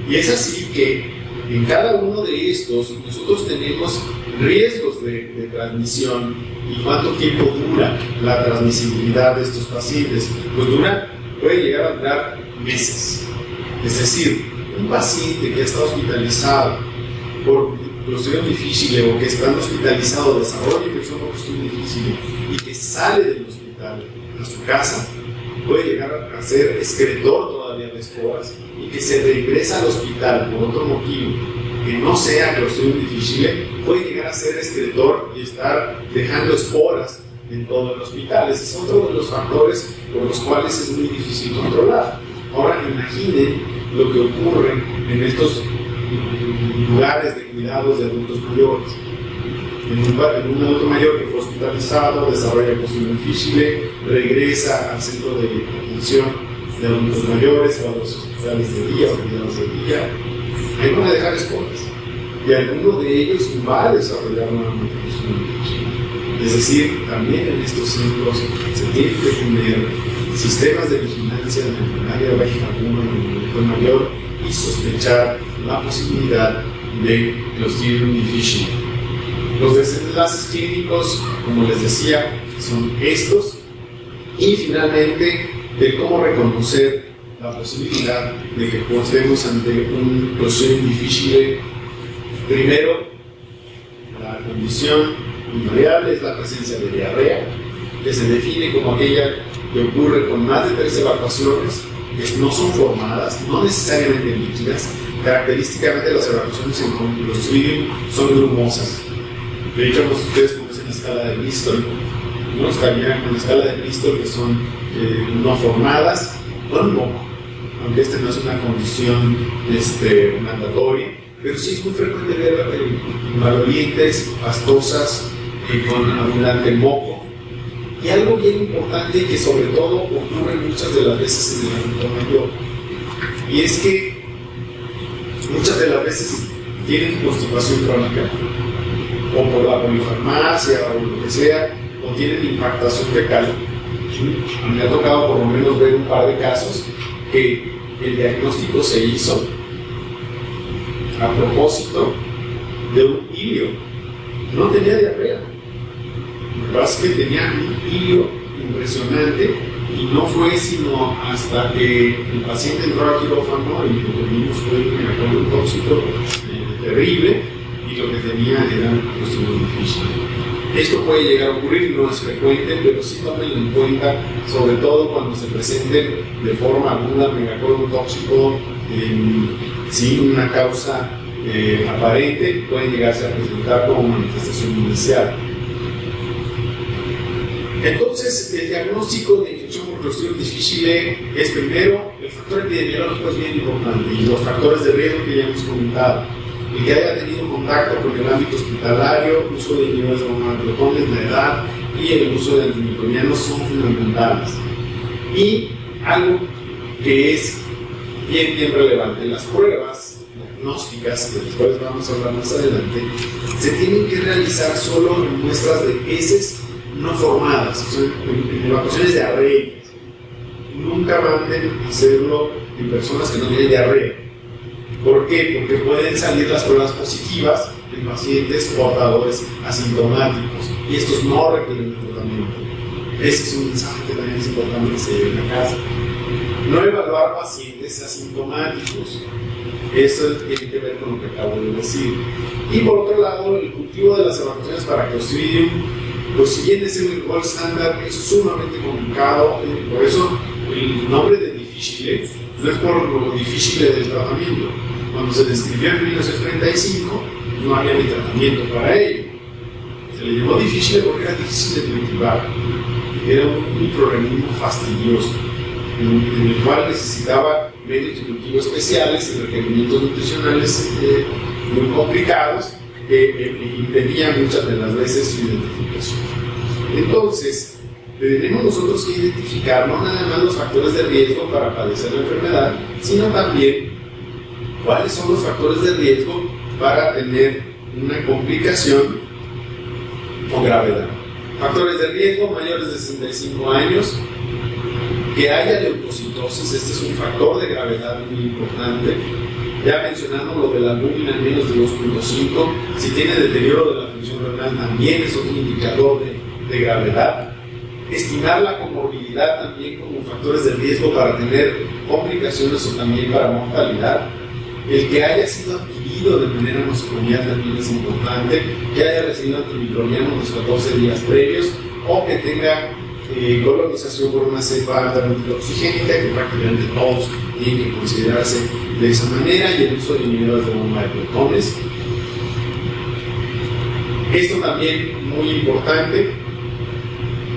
Y es así que en cada uno de estos nosotros tenemos riesgos de transmisión. ¿Y cuánto tiempo dura la transmisibilidad de estos pacientes? Pues puede llegar a durar meses. Es decir, un paciente que está hospitalizado por Clostridium difficile o que está hospitalizado desarrolla infección por Clostridium difficile y que sale del hospital a su casa, puede llegar a ser excretor todavía de esporas, y que se regresa al hospital por otro motivo que no sea Clostridium difficile, puede llegar a ser excretor y estar dejando esporas en todo el hospital. Ese es otro de los factores por los cuales es muy difícil controlar. Ahora imaginen lo que ocurre en estos lugares de cuidados de adultos mayores. En un adulto mayor que fue hospitalizado, desarrolla Clostridium difficile, regresa al centro de atención de adultos mayores o a los hospitales de día o cuidados de día. Ahí van a dejar esporas y alguno de ellos va a desarrollar nuevamente Clostridium difficile. Es decir, también en estos centros se tienen que tener sistemas de vigilancia de la enfermedad diarreica común en el adulto mayor y sospechar la posibilidad de Clostridium difficile. Los desenlaces clínicos, como les decía, son estos, y finalmente de cómo reconocer la posibilidad de que estemos ante un Clostridium difficile. Primero, la condición invariable es la presencia de diarrea, que se define como aquella que ocurre con más de 3 evacuaciones, que no son formadas, no necesariamente líquidas. Característicamente las evacuaciones en Clostridium son grumosas. De hecho, ustedes conocen la escala de Bristol, ¿no? Estarían con la escala de Bristol, que son no formadas, con moco, aunque esta no es una condición mandatoria, pero sí es muy frecuente ver malolientes, pastosas, con abundante moco. Y algo bien importante que sobre todo ocurre muchas de las veces en el adulto mayor, y es que muchas de las veces tienen constipación crónica, o por la polifarmacia o lo que sea, o tienen impactación fecal. Me ha tocado por lo menos ver un par de casos que el diagnóstico se hizo a propósito de un ilio. No tenía diarrea, lo que pasa es que tenía un ilio impresionante, y no fue sino hasta que el paciente entró al quirófano y lo que vimos fue un tóxico terrible, y lo que tenía era Clostridium difficile. Esto puede llegar a ocurrir, no es frecuente, pero sí tómenlo en cuenta, sobre todo cuando se presenten de forma aguda megacolon tóxico sin una causa aparente, pueden llegarse a presentar como manifestación inicial. Entonces, el diagnóstico de infección por Clostridium difficile es primero el factor epidemiológico, es bien importante, y los factores de riesgo que ya hemos comentado. El que haya tenido contacto con el ámbito hospitalario, el uso de inhibidores de monoclonales, la edad y el uso de antimicrobianos son fundamentales. Y algo que es bien relevante, las pruebas diagnósticas, de las cuales vamos a hablar más adelante, se tienen que realizar solo en muestras de heces no formadas, o sea, en evacuaciones de diarrea. Nunca manden a hacerlo en personas que no tienen diarrea. ¿Por qué? Porque pueden salir las pruebas positivas en pacientes portadores asintomáticos, y estos no requieren tratamiento. Ese es un mensaje que también es importante que se lleve a casa. No evaluar pacientes asintomáticos. Eso tiene que ver con lo que acabo de decir. Y por otro lado, el cultivo de las evacuaciones para Clostridium Pues si bien es el gold standard, es sumamente complicado, por eso el nombre de difícil no es por lo difícil del tratamiento. Cuando se describió en 1935, no había ni tratamiento para ello. Se le llamó difícil porque era difícil de cultivar, era un microorganismo fastidioso, en el cual necesitaba medios de cultivo especiales y requerimientos nutricionales muy complicados que impedían muchas de las veces su identificación. Entonces, tenemos nosotros que identificar no nada más los factores de riesgo para padecer la enfermedad, sino también cuáles son los factores de riesgo para tener una complicación o gravedad. Factores de riesgo mayores de 65 años, que haya leucocitosis, este es un factor de gravedad muy importante. Ya mencionamos lo de la albúmina en menos de 2.5, si tiene deterioro de la función renal también es otro indicador de gravedad. Estimar la comorbilidad también como factores de riesgo para tener complicaciones o también para mortalidad. El que haya sido adquirido de manera nosocomial también es importante, que haya recibido antimicrobiano los 14 días previos o que tenga colonización por una cepa altamente oxigénica, que prácticamente todos tienen que considerarse de esa manera, y el uso de inhibidores de bomba de protones. Esto también muy importante,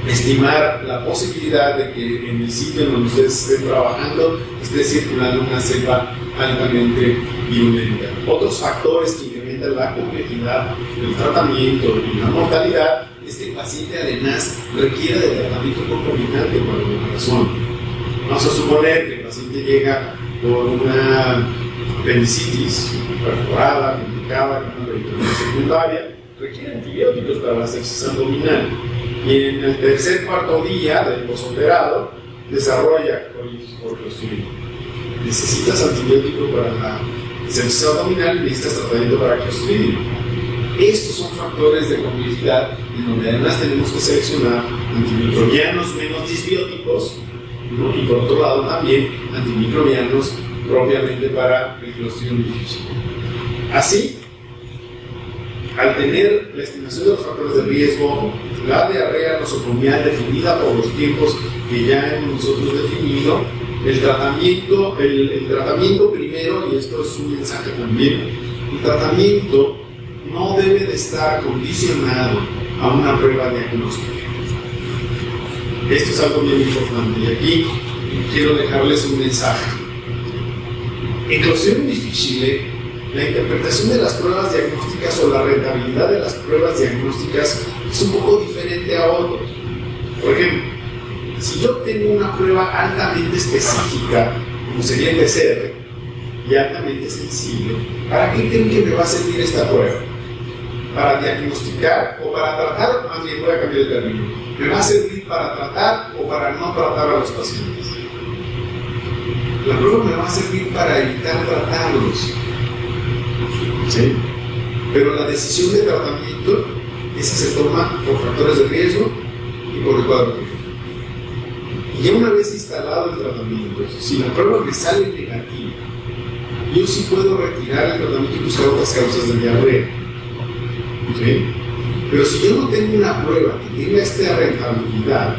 estimar la posibilidad de que en el sitio en donde ustedes estén trabajando esté circulando una cepa altamente virulenta. Otros factores que incrementan la complejidad del tratamiento y la mortalidad es que el paciente además requiere de tratamiento concomitante por alguna razón. Vamos a suponer que el paciente llega por una apendicitis perforada, complicada, con una peritonitis secundaria, requiere antibióticos para la sepsis abdominal. Y en el tercer cuarto día del posoperado desarrolla colitis por Clostridium. Necesitas antibiótico para la sepsis abdominal y necesitas tratamiento para Clostridium. Estos son factores de complejidad en donde además tenemos que seleccionar antimicrobianos menos disbióticos, ¿no? Y por otro lado también antimicrobianos propiamente para el Clostridium difficile. Así, al tener la estimación de los factores de riesgo, la diarrea nosocomial definida por los tiempos que ya hemos nosotros definido, el tratamiento primero, y esto es un mensaje también, el tratamiento no debe de estar condicionado a una prueba diagnóstica. Esto es algo bien importante y aquí quiero dejarles un mensaje. En Clostridium difficile, la interpretación de las pruebas diagnósticas o la rentabilidad de las pruebas diagnósticas es un poco diferente a otros. Por ejemplo, si yo tengo una prueba altamente específica, como sería el PCR, y altamente sensible, ¿para qué creen que me va a servir esta prueba? ¿Para diagnosticar o para tratar? Más bien, voy a cambiar el término. ¿Me va a servir para tratar o para no tratar a los pacientes? La prueba me va a servir para evitar tratarlos. ¿Sí? Pero la decisión de tratamiento, esa se toma por factores de riesgo y por el cuadro clínico. Y ya una vez instalado el tratamiento, si la prueba me sale negativa, yo sí puedo retirar el tratamiento y buscar otras causas de diarrea. ¿Sí? Pero si yo no tengo una prueba que tenga esta rentabilidad,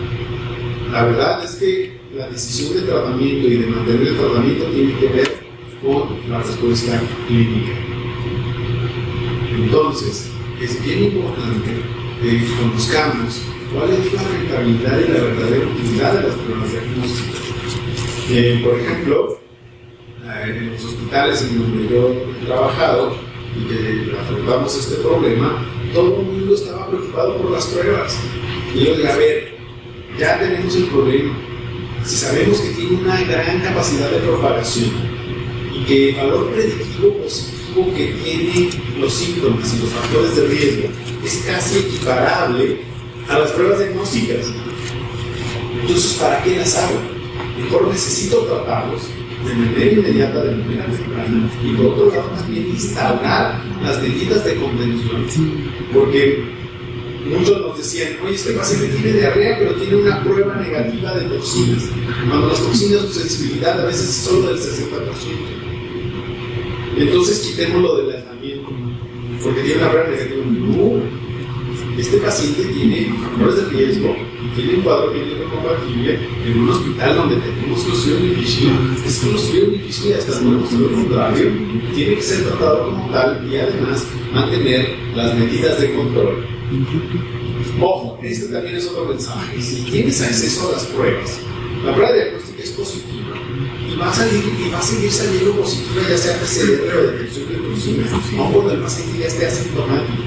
la verdad es que la decisión de tratamiento y de mantener el tratamiento tiene que ver con la respuesta clínica. Entonces, es bien importante que conozcamos cuál es la rentabilidad y la verdadera utilidad de las pruebas diagnósticas. Por ejemplo, en los hospitales en donde yo he trabajado y que afrontamos este problema, todo el mundo estaba preocupado por las pruebas. Y yo digo, a ver, ya tenemos el problema. Si sabemos que tiene una gran capacidad de propagación y que el valor predictivo positivo que tiene los síntomas y los factores de riesgo es casi equiparable a las pruebas diagnósticas, entonces ¿para qué las hago? Mejor necesito tratarlos de manera inmediata, de manera temprana, y por otro lado también instaurar las medidas de contención, porque muchos nos decían, oye, este paciente tiene diarrea pero tiene una prueba negativa de toxinas, cuando las toxinas su sensibilidad a veces es solo del 60%. Entonces quitémoslo del aislamiento porque tiene una prueba negativa. No, este paciente tiene factores de riesgo y tiene un cuadro clínico compatible en un hospital donde tenemos clostridium difficile. Este clostridium difficile, hasta el contrario, tiene que ser tratado como tal y además mantener las medidas de control. Ojo, este también es otro mensaje. Si tienes acceso a las pruebas, la prueba diagnóstica es positiva y va a seguir saliendo positiva, ya sea PCR o detección de toxinas, aun cuando el paciente ya esté asintomático.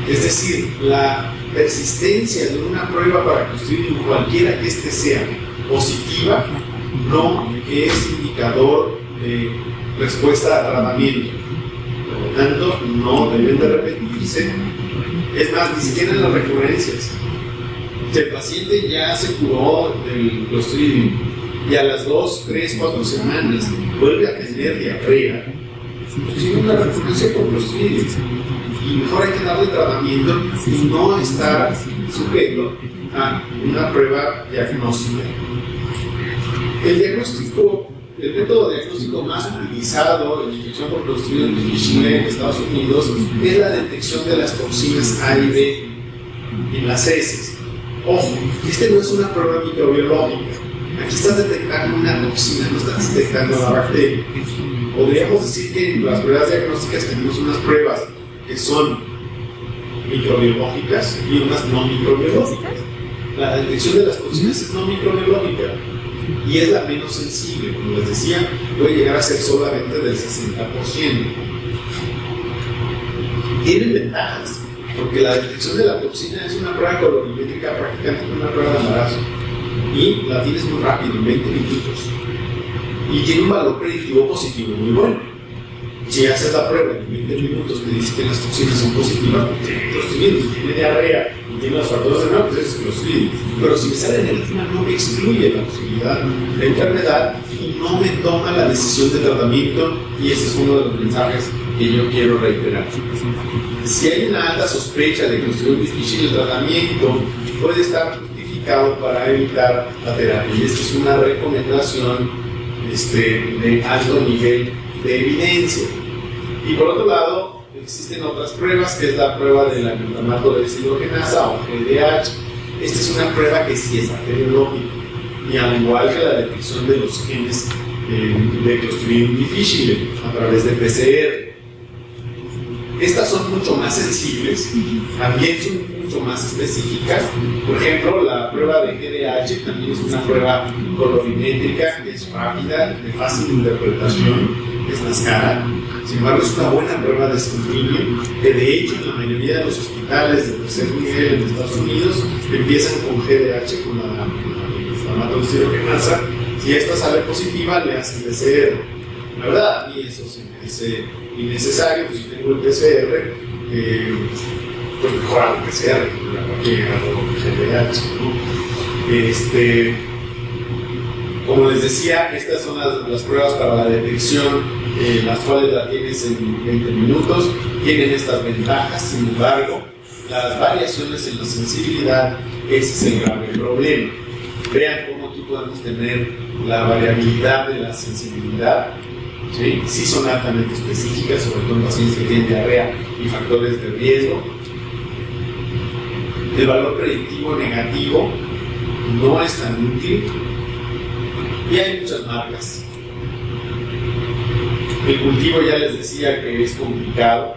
Es decir, la persistencia de una prueba para Clostridium, cualquiera que éste sea positiva, no es indicador de respuesta a tratamiento. Por lo tanto, no deben de repetirse. Es más, ni siquiera en las recurrencias. Si el paciente ya se curó del Clostridium y a las 2, 3, 4 semanas vuelve a tener diarrea, pues tiene una recurrencia por Clostridium. Y mejor hay que darle tratamiento y no estar sujeto a una prueba diagnóstica. El método diagnóstico más utilizado en infección por Clostridium difficile en Estados Unidos es la detección de las toxinas A y B en las heces. Ojo, este no es una prueba microbiológica. Aquí estás detectando una toxina, no estás detectando la bacteria. Podríamos decir que en las pruebas diagnósticas tenemos unas pruebas que son microbiológicas y unas no microbiológicas. La detección de las toxinas es no microbiológica y es la menos sensible. Como les decía, puede llegar a ser solamente del 60%. Tienen ventajas, porque la detección de la toxina es una prueba colorimétrica, prácticamente una prueba de embarazo, y la tienes muy rápido, en 20 minutos. Y tiene un valor predictivo positivo muy bueno. Si haces la prueba en 20 minutos te dice que las toxinas son positivas, pues tiene Clostridium, tiene diarrea y tiene los factores de no, pues es Clostridium. Pero si me sale negativa, no me excluye la posibilidad de enfermedad y no me toma la decisión de tratamiento, y ese es uno de los mensajes que yo quiero reiterar. Si hay una alta sospecha de Clostridium difficile, el tratamiento puede estar justificado para evitar la terapia, y esta es una recomendación de alto nivel de evidencia. Y por otro lado, existen otras pruebas, que es la prueba de la glutamato de deshidrogenasa o GDH. Esta es una prueba que sí es bacteriológica, y al igual que la detección de los genes de Clostridium difficile a través de PCR. Estas son mucho más sensibles, también son mucho más específicas. Por ejemplo, la prueba de GDH también es una prueba colorimétrica, que es rápida, de fácil interpretación, es más cara. Sin embargo, es una buena prueba de escrutinio, que de hecho en la mayoría de los hospitales de tercer nivel en Estados Unidos empiezan con GDH, con la glutamato de deshidrogenasa. Si esta sale positiva, le hacen PCR. La verdad, a mí eso se me dice innecesario, pues si tengo el PCR, pues mejor hago PCR que hago GDH, ¿no? Como les decía, estas son las pruebas para la detección, las cuales la tienes en 20 minutos, tienen estas ventajas. Sin embargo, las variaciones en la sensibilidad, ese es el grave problema. Vean cómo aquí podemos tener la variabilidad de la sensibilidad. Sí son altamente específicas, sobre todo en pacientes que tienen diarrea y factores de riesgo. El valor predictivo negativo no es tan útil, y hay muchas marcas. El cultivo ya les decía que es complicado,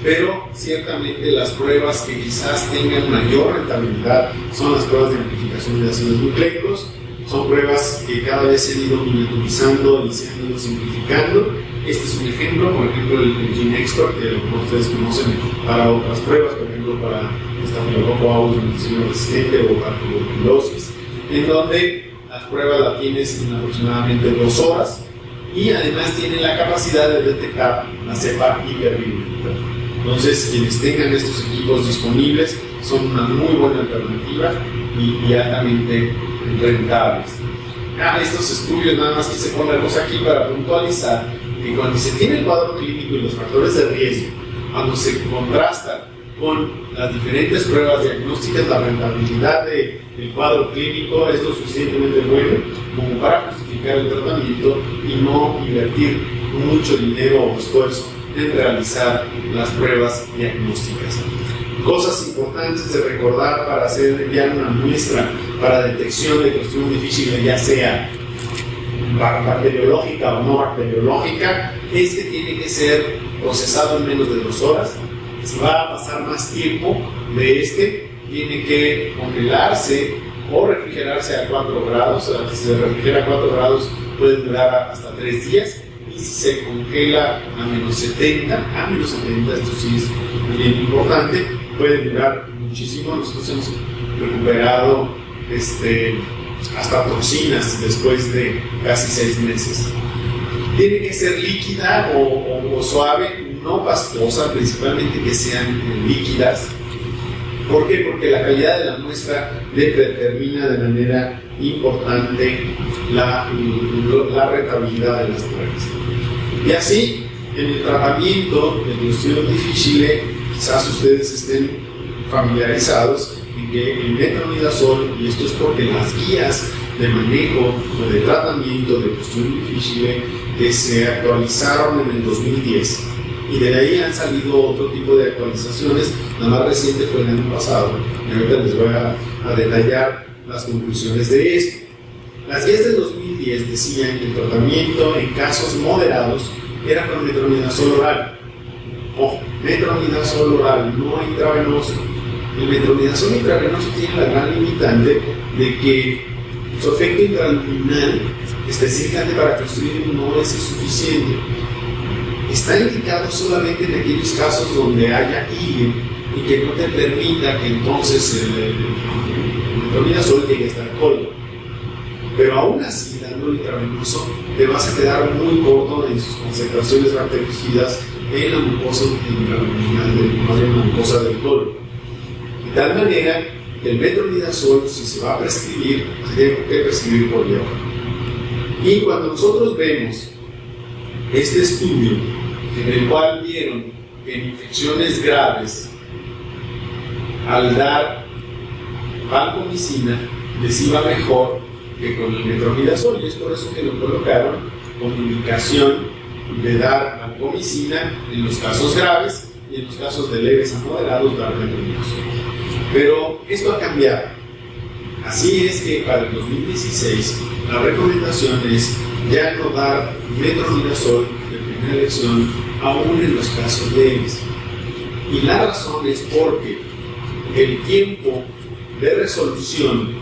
pero ciertamente las pruebas que quizás tengan mayor rentabilidad son las pruebas de amplificación de ácidos nucleicos. Son pruebas que cada vez se han ido miniaturizando y se han ido simplificando. Este es un ejemplo, por ejemplo, el GeneXpert, que ustedes conocen para otras pruebas, por ejemplo, para estafilococo aureus intestinal resistente o para tuberculosis, en donde las pruebas las tienes en aproximadamente 2 horas, y además tiene la capacidad de detectar la cepa hipervirulenta. Entonces, quienes tengan estos equipos disponibles son una muy buena alternativa y altamente rentables. Estos estudios, nada más quise ponerlos aquí para puntualizar que cuando se tiene el cuadro clínico y los factores de riesgo, cuando se contrastan con las diferentes pruebas diagnósticas, la rentabilidad del cuadro clínico es lo suficientemente bueno como para justificar el tratamiento y no invertir mucho dinero o esfuerzo en realizar las pruebas diagnósticas. Cosas importantes de recordar para hacer enviar una muestra para detección de clostridium difficile, ya sea bacteriológica o no bacteriológica, es que tiene que ser procesado en menos de 2 horas. Si va a pasar más tiempo tiene que congelarse o refrigerarse a 4 grados. O sea, si se refrigera a 4 grados puede durar hasta 3 días, y si se congela a menos 70, esto sí es bien importante, puede durar muchísimo. Nosotros hemos recuperado hasta toxinas después de casi 6 meses. Tiene que ser líquida o suave, no pastosa, principalmente que sean líquidas. ¿Por qué? Porque la calidad de la muestra determina de manera importante la rentabilidad de las pruebas. Y así, en el tratamiento de Clostridium difficile, quizás ustedes estén familiarizados en que el metronidazol, y esto es porque las guías de manejo o de tratamiento de Clostridium difficile que se actualizaron en el 2010, y de ahí han salido otro tipo de actualizaciones. La más reciente fue el año pasado, y ahorita les voy a detallar las conclusiones de esto. Las guías del 2010 decían que el tratamiento en casos moderados era con metronidazol oral. Ojo, metronidazol oral, no intravenoso. El metronidazol intravenoso tiene la gran limitante de que su efecto intraluminal, específicamente para Clostridium, no es suficiente. Está indicado solamente en aquellos casos donde haya hilo y que no te permita que entonces el metronidazol llegue hasta el colon. Pero aún así, dándole intravenoso, te vas a quedar muy corto en sus concentraciones bactericidas en la mucosa intraluminal, más bien la mucosa del colon. De tal manera que el metronidazol, si se va a prescribir, se tiene que prescribir por vía oral. Y cuando nosotros vemos este estudio, en el cual vieron que en infecciones graves, al dar vancomicina, les iba mejor que con el metronidazol, y es por eso que lo colocaron con indicación de dar vancomicina en los casos graves, y en los casos de leves a moderados dar metronidazol. Pero esto ha cambiado. Así es que para el 2016 la recomendación es ya no dar metronidazol de primera elección, aún en los casos leves. Y la razón es porque el tiempo de resolución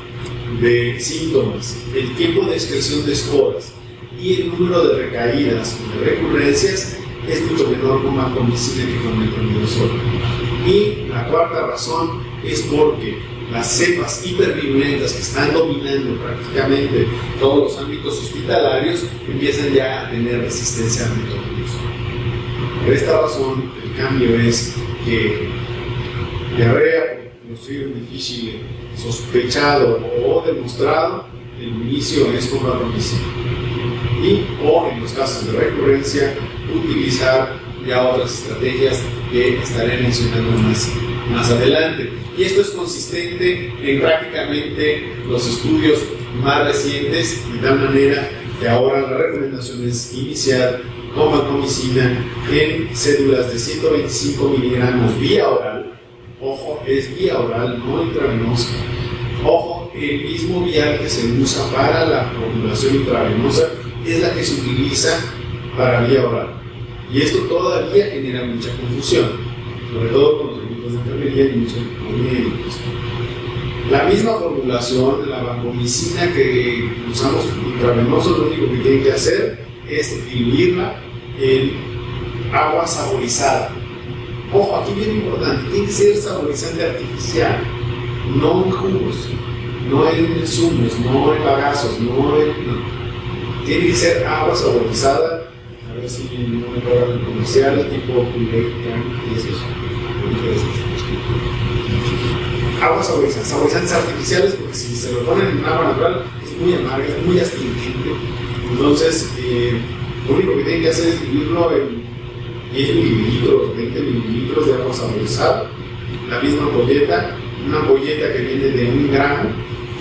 de síntomas, el tiempo de excreción de esporas y el número de recaídas o de recurrencias es mucho menor con vancomicina que con metronidazol. Y la cuarta razón es porque las cepas hipervirulentas que están dominando prácticamente todos los ámbitos hospitalarios empiezan ya a tener resistencia al metronidazol. Por esta razón, el cambio es que diarrea por Clostridium difficile sospechado o demostrado, el inicio es con vancomicina. Y o en los casos de recurrencia, utilizar ya otras estrategias que estaré mencionando más adelante. Y esto es consistente en prácticamente los estudios más recientes, de tal manera que ahora la recomendación es iniciar con vancomicina en cédulas de 125 miligramos vía oral. Ojo, es vía oral, no intravenosa. Ojo, el mismo vial que se usa para la formulación intravenosa es la que se utiliza para vía oral. Y esto todavía genera mucha confusión, sobre todo con los equipos de enfermería y muchos médicos. La misma formulación de la vancomicina que usamos intravenoso, lo único que tienen que hacer es diluirla en agua saborizada. Ojo, aquí bien importante, tiene que ser saborizante artificial, no en jugos, no en zumos, no en bagazos, no. Tiene que ser agua saborizada. A ver si no me acuerdo el comercial, tipo y esos. Agua saborizada, saborizantes artificiales, porque si se lo ponen en agua natural es muy amarga, es muy astringente. Entonces, lo único que tienen que hacer es diluirlo en 10 mililitros, 20 mililitros de agua saborizada. La misma ampolleta, una ampolleta que viene de 1 gramo,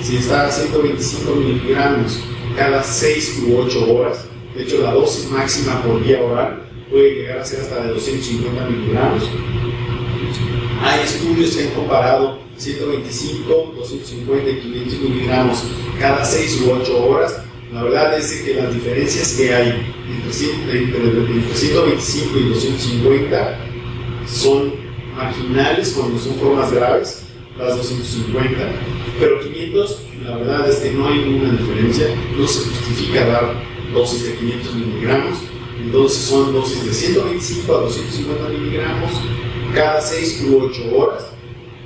si está a 125 miligramos cada 6 u 8 horas. De hecho, la dosis máxima por vía oral puede llegar a ser hasta de 250 miligramos. Hay estudios que han comparado 125, 250 y 500 miligramos cada 6 u 8 horas. La verdad es que las diferencias que hay entre 125 y 250 son marginales cuando son formas graves, las 250, pero 500, la verdad es que no hay ninguna diferencia, no se justifica dar dosis de 500 miligramos, entonces son dosis de 125 a 250 miligramos cada 6 u 8 horas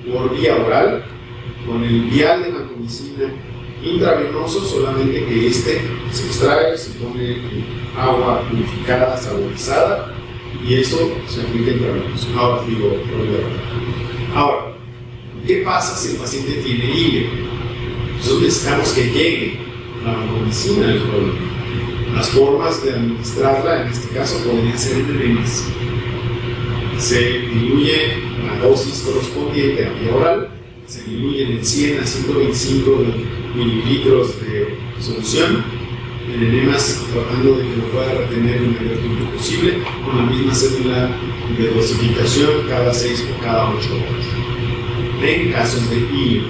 por vía oral, con el vial de vancomicina intravenoso, solamente que este se extrae, se pone agua purificada, saborizada, y eso se aplica intravenoso. Ahora, ¿qué pasa si el paciente tiene hígado? Entonces necesitamos que llegue la vancomicina al colon. Las formas de administrarla, en este caso, podrían ser en enemas. Se diluye la dosis correspondiente a vía oral, se diluyen en 100 a 125 mililitros de solución, en enemas tratando de que lo pueda retener el mayor tiempo posible, con la misma célula de dosificación cada 6 o cada 8 horas. En casos de hígado,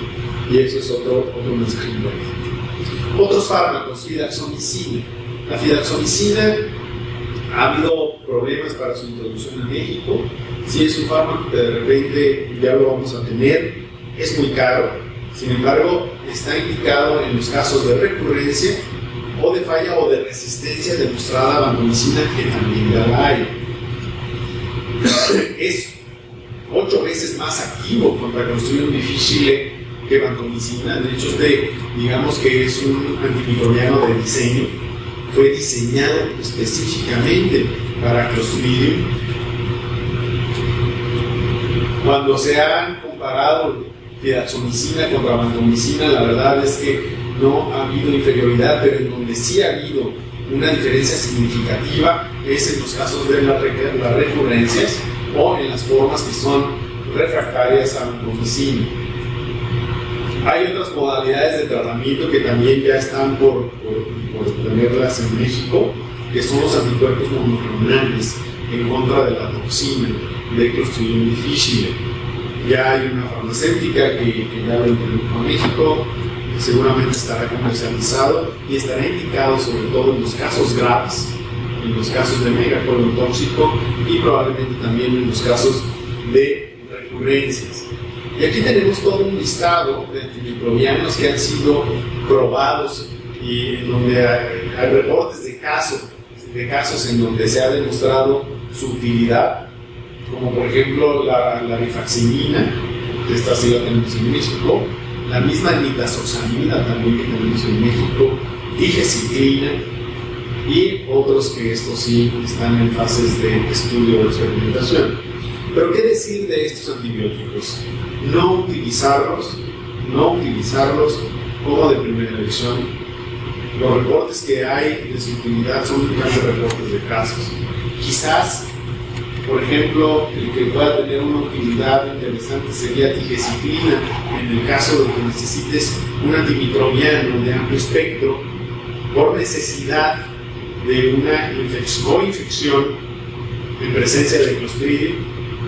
y eso es otro mensaje importante. Otros fármacos, fidaxomicina. La fidaxomicina ha habido problemas para su introducción a México. Si es un fármaco que de repente ya lo vamos a tener, es muy caro. Sin embargo, está indicado en los casos de recurrencia o de falla o de resistencia demostrada a vancomicina, que también ya la hay. Es 8 veces más activo contra Clostridium difficile que vancomicina. De hecho, digamos que es un antimicrobiano de diseño. Fue diseñado específicamente para Clostridium. Cuando se han comparado fidaxomicina contra vancomicina, la verdad es que no ha habido inferioridad, pero en donde sí ha habido una diferencia significativa es en los casos de las recurrencias o en las formas que son refractarias a vancomicina. Hay otras modalidades de tratamiento que también ya están por tenerlas en México, que son los anticuerpos monoclonales en contra de la toxina de Clostridium difficile. Ya hay una farmacéutica que ya lo introdujo a México, que seguramente estará comercializado y estará indicado sobre todo en los casos graves, en los casos de megacolon tóxico y probablemente también en los casos de recurrencias. Y aquí tenemos todo un listado de antimicrobianos que han sido probados y en donde hay reportes de casos en donde se ha demostrado su utilidad, como por ejemplo la rifaximinina, que esta sí la tenemos en México, la misma nitazoxanida también que tenemos en México, digeciclina y otros que estos sí están en fases de estudio o experimentación. Pero ¿qué decir de estos antibióticos? No utilizarlos como de primera elección. Los reportes que hay de su utilidad son únicamente reportes de casos. Quizás, por ejemplo, el que pueda tener una utilidad interesante sería digeciclina, en el caso de que necesites un antimicrobiano de amplio espectro por necesidad de una infección en presencia de Clostridium,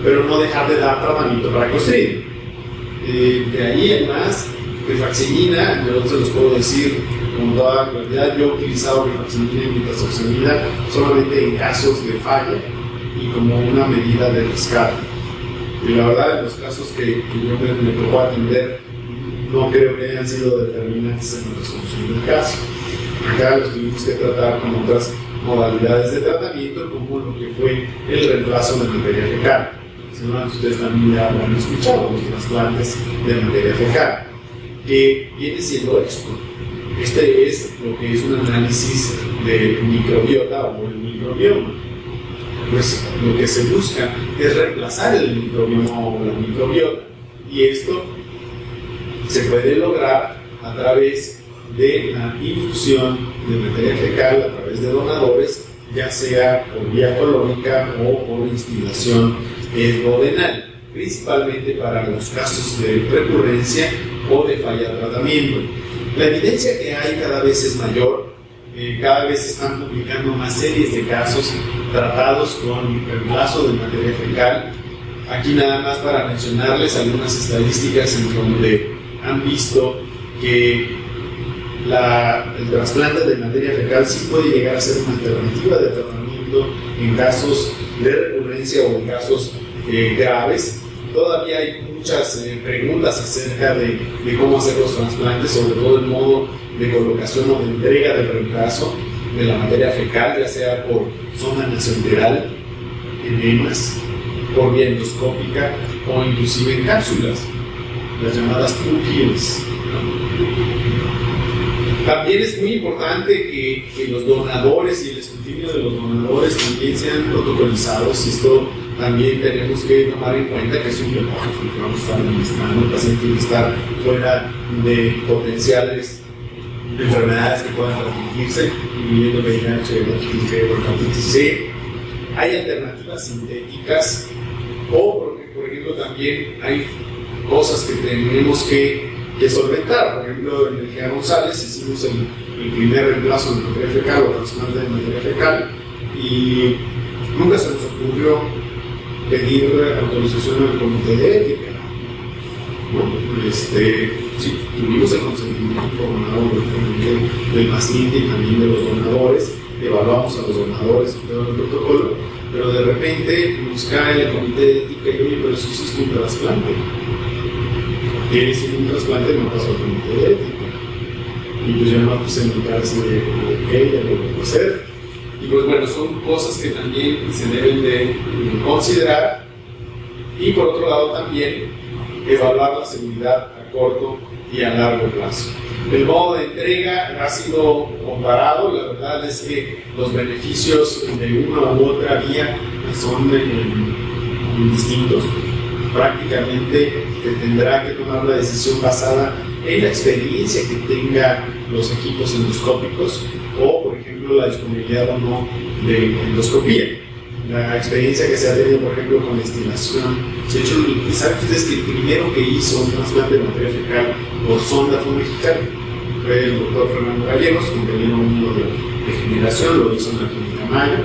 pero no dejar de dar tratamiento para Clostridium. De ahí en más, rifaximinina, yo se los puedo decir con toda claridad, yo he utilizado rifaximinina y nitazoxanida solamente en casos de falla y como una medida de rescate. Y la verdad, en los casos que yo me tocó atender, no creo que hayan sido determinantes en la resolución del caso. Acá los tuvimos que tratar con otras modalidades de tratamiento, como lo que fue el reemplazo de materia fecal. Seguramente ustedes también ya lo han escuchado, los trasplantes de materia fecal, que viene siendo esto. Este es lo que es un análisis de microbiota o el microbioma. Pues lo que se busca es reemplazar el microbioma o la microbiota, y esto se puede lograr a través de la infusión de materia fecal a través de donadores, ya sea por vía colónica o por instilación duodenal, principalmente para los casos de recurrencia o de falla de tratamiento. La evidencia que hay cada vez es mayor, cada vez se están publicando más series de casos tratados con reemplazo de materia fecal aquí nada más para mencionarles algunas estadísticas en donde han visto que el trasplante de materia fecal sí puede llegar a ser una alternativa de tratamiento en casos de recurrencia o en casos graves. Todavía hay muchas preguntas acerca de cómo hacer los trasplantes, sobre todo el modo de colocación o de entrega del reemplazo de la materia fecal, ya sea por sonda nasoenteral, enemas, por vía endoscópica o inclusive en cápsulas, las llamadas pupillas. También es muy importante que los donadores y el escrutinio de los donadores también sean protocolizados. Esto también tenemos que tomar en cuenta que es un depósito que vamos a estar administrando. El paciente tiene que estar fuera de potenciales enfermedades que puedan transmitirse, incluyendo VIH, hepatitis B o hepatitis C. Hay alternativas sintéticas o, por ejemplo, también hay cosas que tenemos que solventar. Por ejemplo, en el GEA González hicimos el primer reemplazo de materia fecal o trasplante de materia fecal y nunca se nos ocurrió pedir autorización al comité de ética. Sí, tuvimos el consentimiento informado del paciente y también de los donadores, evaluamos a los donadores y todo el protocolo, pero de repente nos cae el comité de ética y oye, pero si hiciste un trasplante. Quieres ir un trasplante, no pasó al comité de ética. Y pues yo no puse en mi casa de ok, ya lo voy a hacer. Y pues bueno, son cosas que también se deben de considerar. Y por otro lado también evaluar la seguridad a corto y a largo plazo. El modo de entrega ha sido comparado, la verdad es que los beneficios de una u otra vía son distintos. Prácticamente se tendrá que tomar la decisión basada en la experiencia que tenga los equipos endoscópicos o, por ejemplo, la disponibilidad o no de endoscopía. La experiencia que se ha tenido, por ejemplo, con la estilación. De hecho, ¿saben ustedes que el primero que hizo un trasplante de materia fecal por sonda fue un mexicano? Fue el doctor Fernando Gallegos, compañero mío de generación, lo hizo en la Clínica Mayo.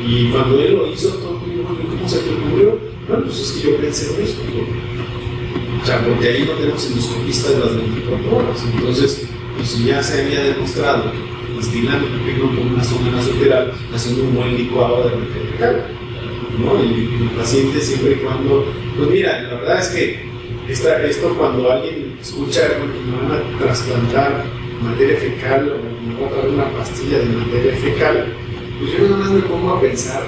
Y cuando él lo hizo, todo el mundo dijo, ¿cómo se te ocurrió? Bueno, pues es que yo pensé en eso. O sea, porque ahí no tenemos endoscopistas de las 24 horas. Entonces, pues si ya se había demostrado que estilando con una sonda nasoenteral, haciendo un buen licuado de materia fecal, ¿no? Y el paciente siempre y cuando, pues mira, la verdad es que esto cuando alguien escucha que me van a trasplantar materia fecal o me van a dar una pastilla de materia fecal, pues yo nada más me pongo a pensar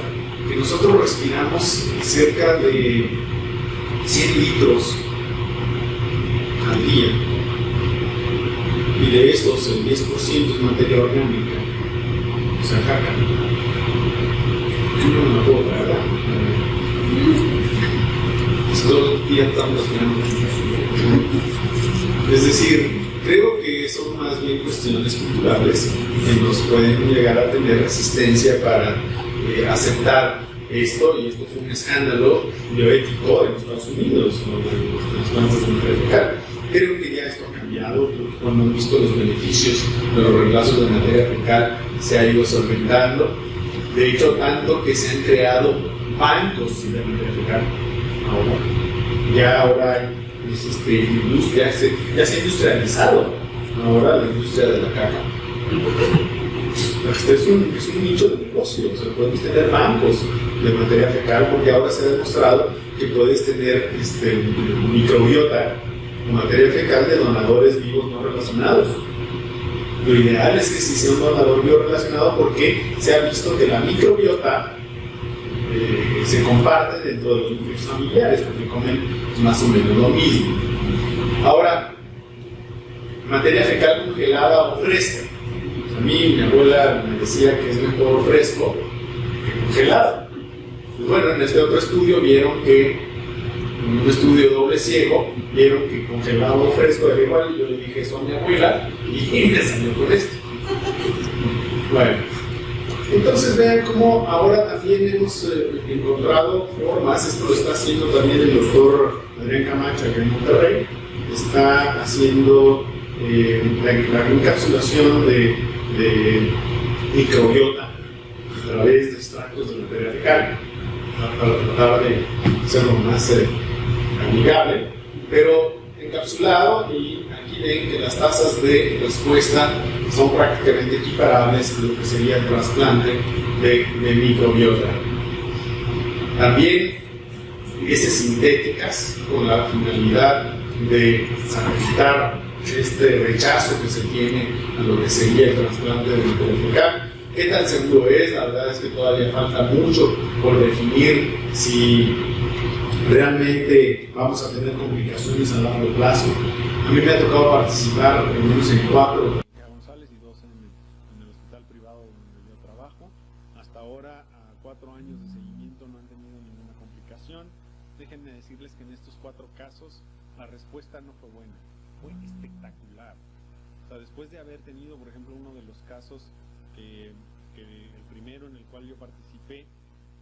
que nosotros respiramos cerca de 100 litros al día. Y de estos, el 10% es materia orgánica, o sea, caca. Yo no me puedo parar. Todo el día estamos respirando. Es decir, creo que son más bien cuestiones culturales que nos pueden llegar a tener resistencia para aceptar esto, y esto fue un escándalo bioético en Estados Unidos, ¿no? De los trasplantes de materia fecal. Creo que ya esto ha cambiado, cuando han visto los beneficios de los reemplazos de materia fecal se ha ido solventando. De hecho, tanto que se han creado bancos de materia fecal. Ahora hay industria, ya se ha industrializado ahora la industria de la caca. Este es un nicho de negocio, o sea, podemos tener bancos de materia fecal porque ahora se ha demostrado que puedes tener microbiota o materia fecal de donadores vivos no relacionados. Lo ideal es que sí sea un donador vivo relacionado porque se ha visto que la microbiota se comparte dentro de los núcleos familiares porque comen más o menos lo mismo. Ahora, materia fecal congelada o fresca. A mí mi abuela me decía que es mejor fresco que congelado. Pues bueno, en este otro estudio vieron que, en un estudio doble ciego, vieron que congelado o fresco era igual. Yo le dije eso a mi abuela y me salió con esto. Bueno, entonces vean cómo ahora también hemos encontrado formas. Esto lo está haciendo también el doctor Adrián Camacho aquí en Monterrey. Está haciendo la encapsulación de microbiota a través de extractos de materia fecal para tratar de hacerlo más amigable, pero encapsulado, y aquí ven que las tasas de respuesta son prácticamente equiparables a lo que sería el trasplante de microbiota. También heces sintéticas con la finalidad de sacrificar este rechazo que se tiene a lo que sería el trasplante de fecal. ¿Qué tan seguro es? La verdad es que todavía falta mucho por definir si realmente vamos a tener complicaciones a largo plazo. A mí me ha tocado participar al menos en 4 González y 2 en el hospital privado donde yo trabajo. Hasta ahora, a 4 años de seguimiento, no han tenido ninguna complicación. Déjenme decirles que en estos 4 casos la respuesta no fue buena, fue espectacular. O sea, después de haber tenido, por ejemplo, uno de los casos que el primero en el cual yo participé,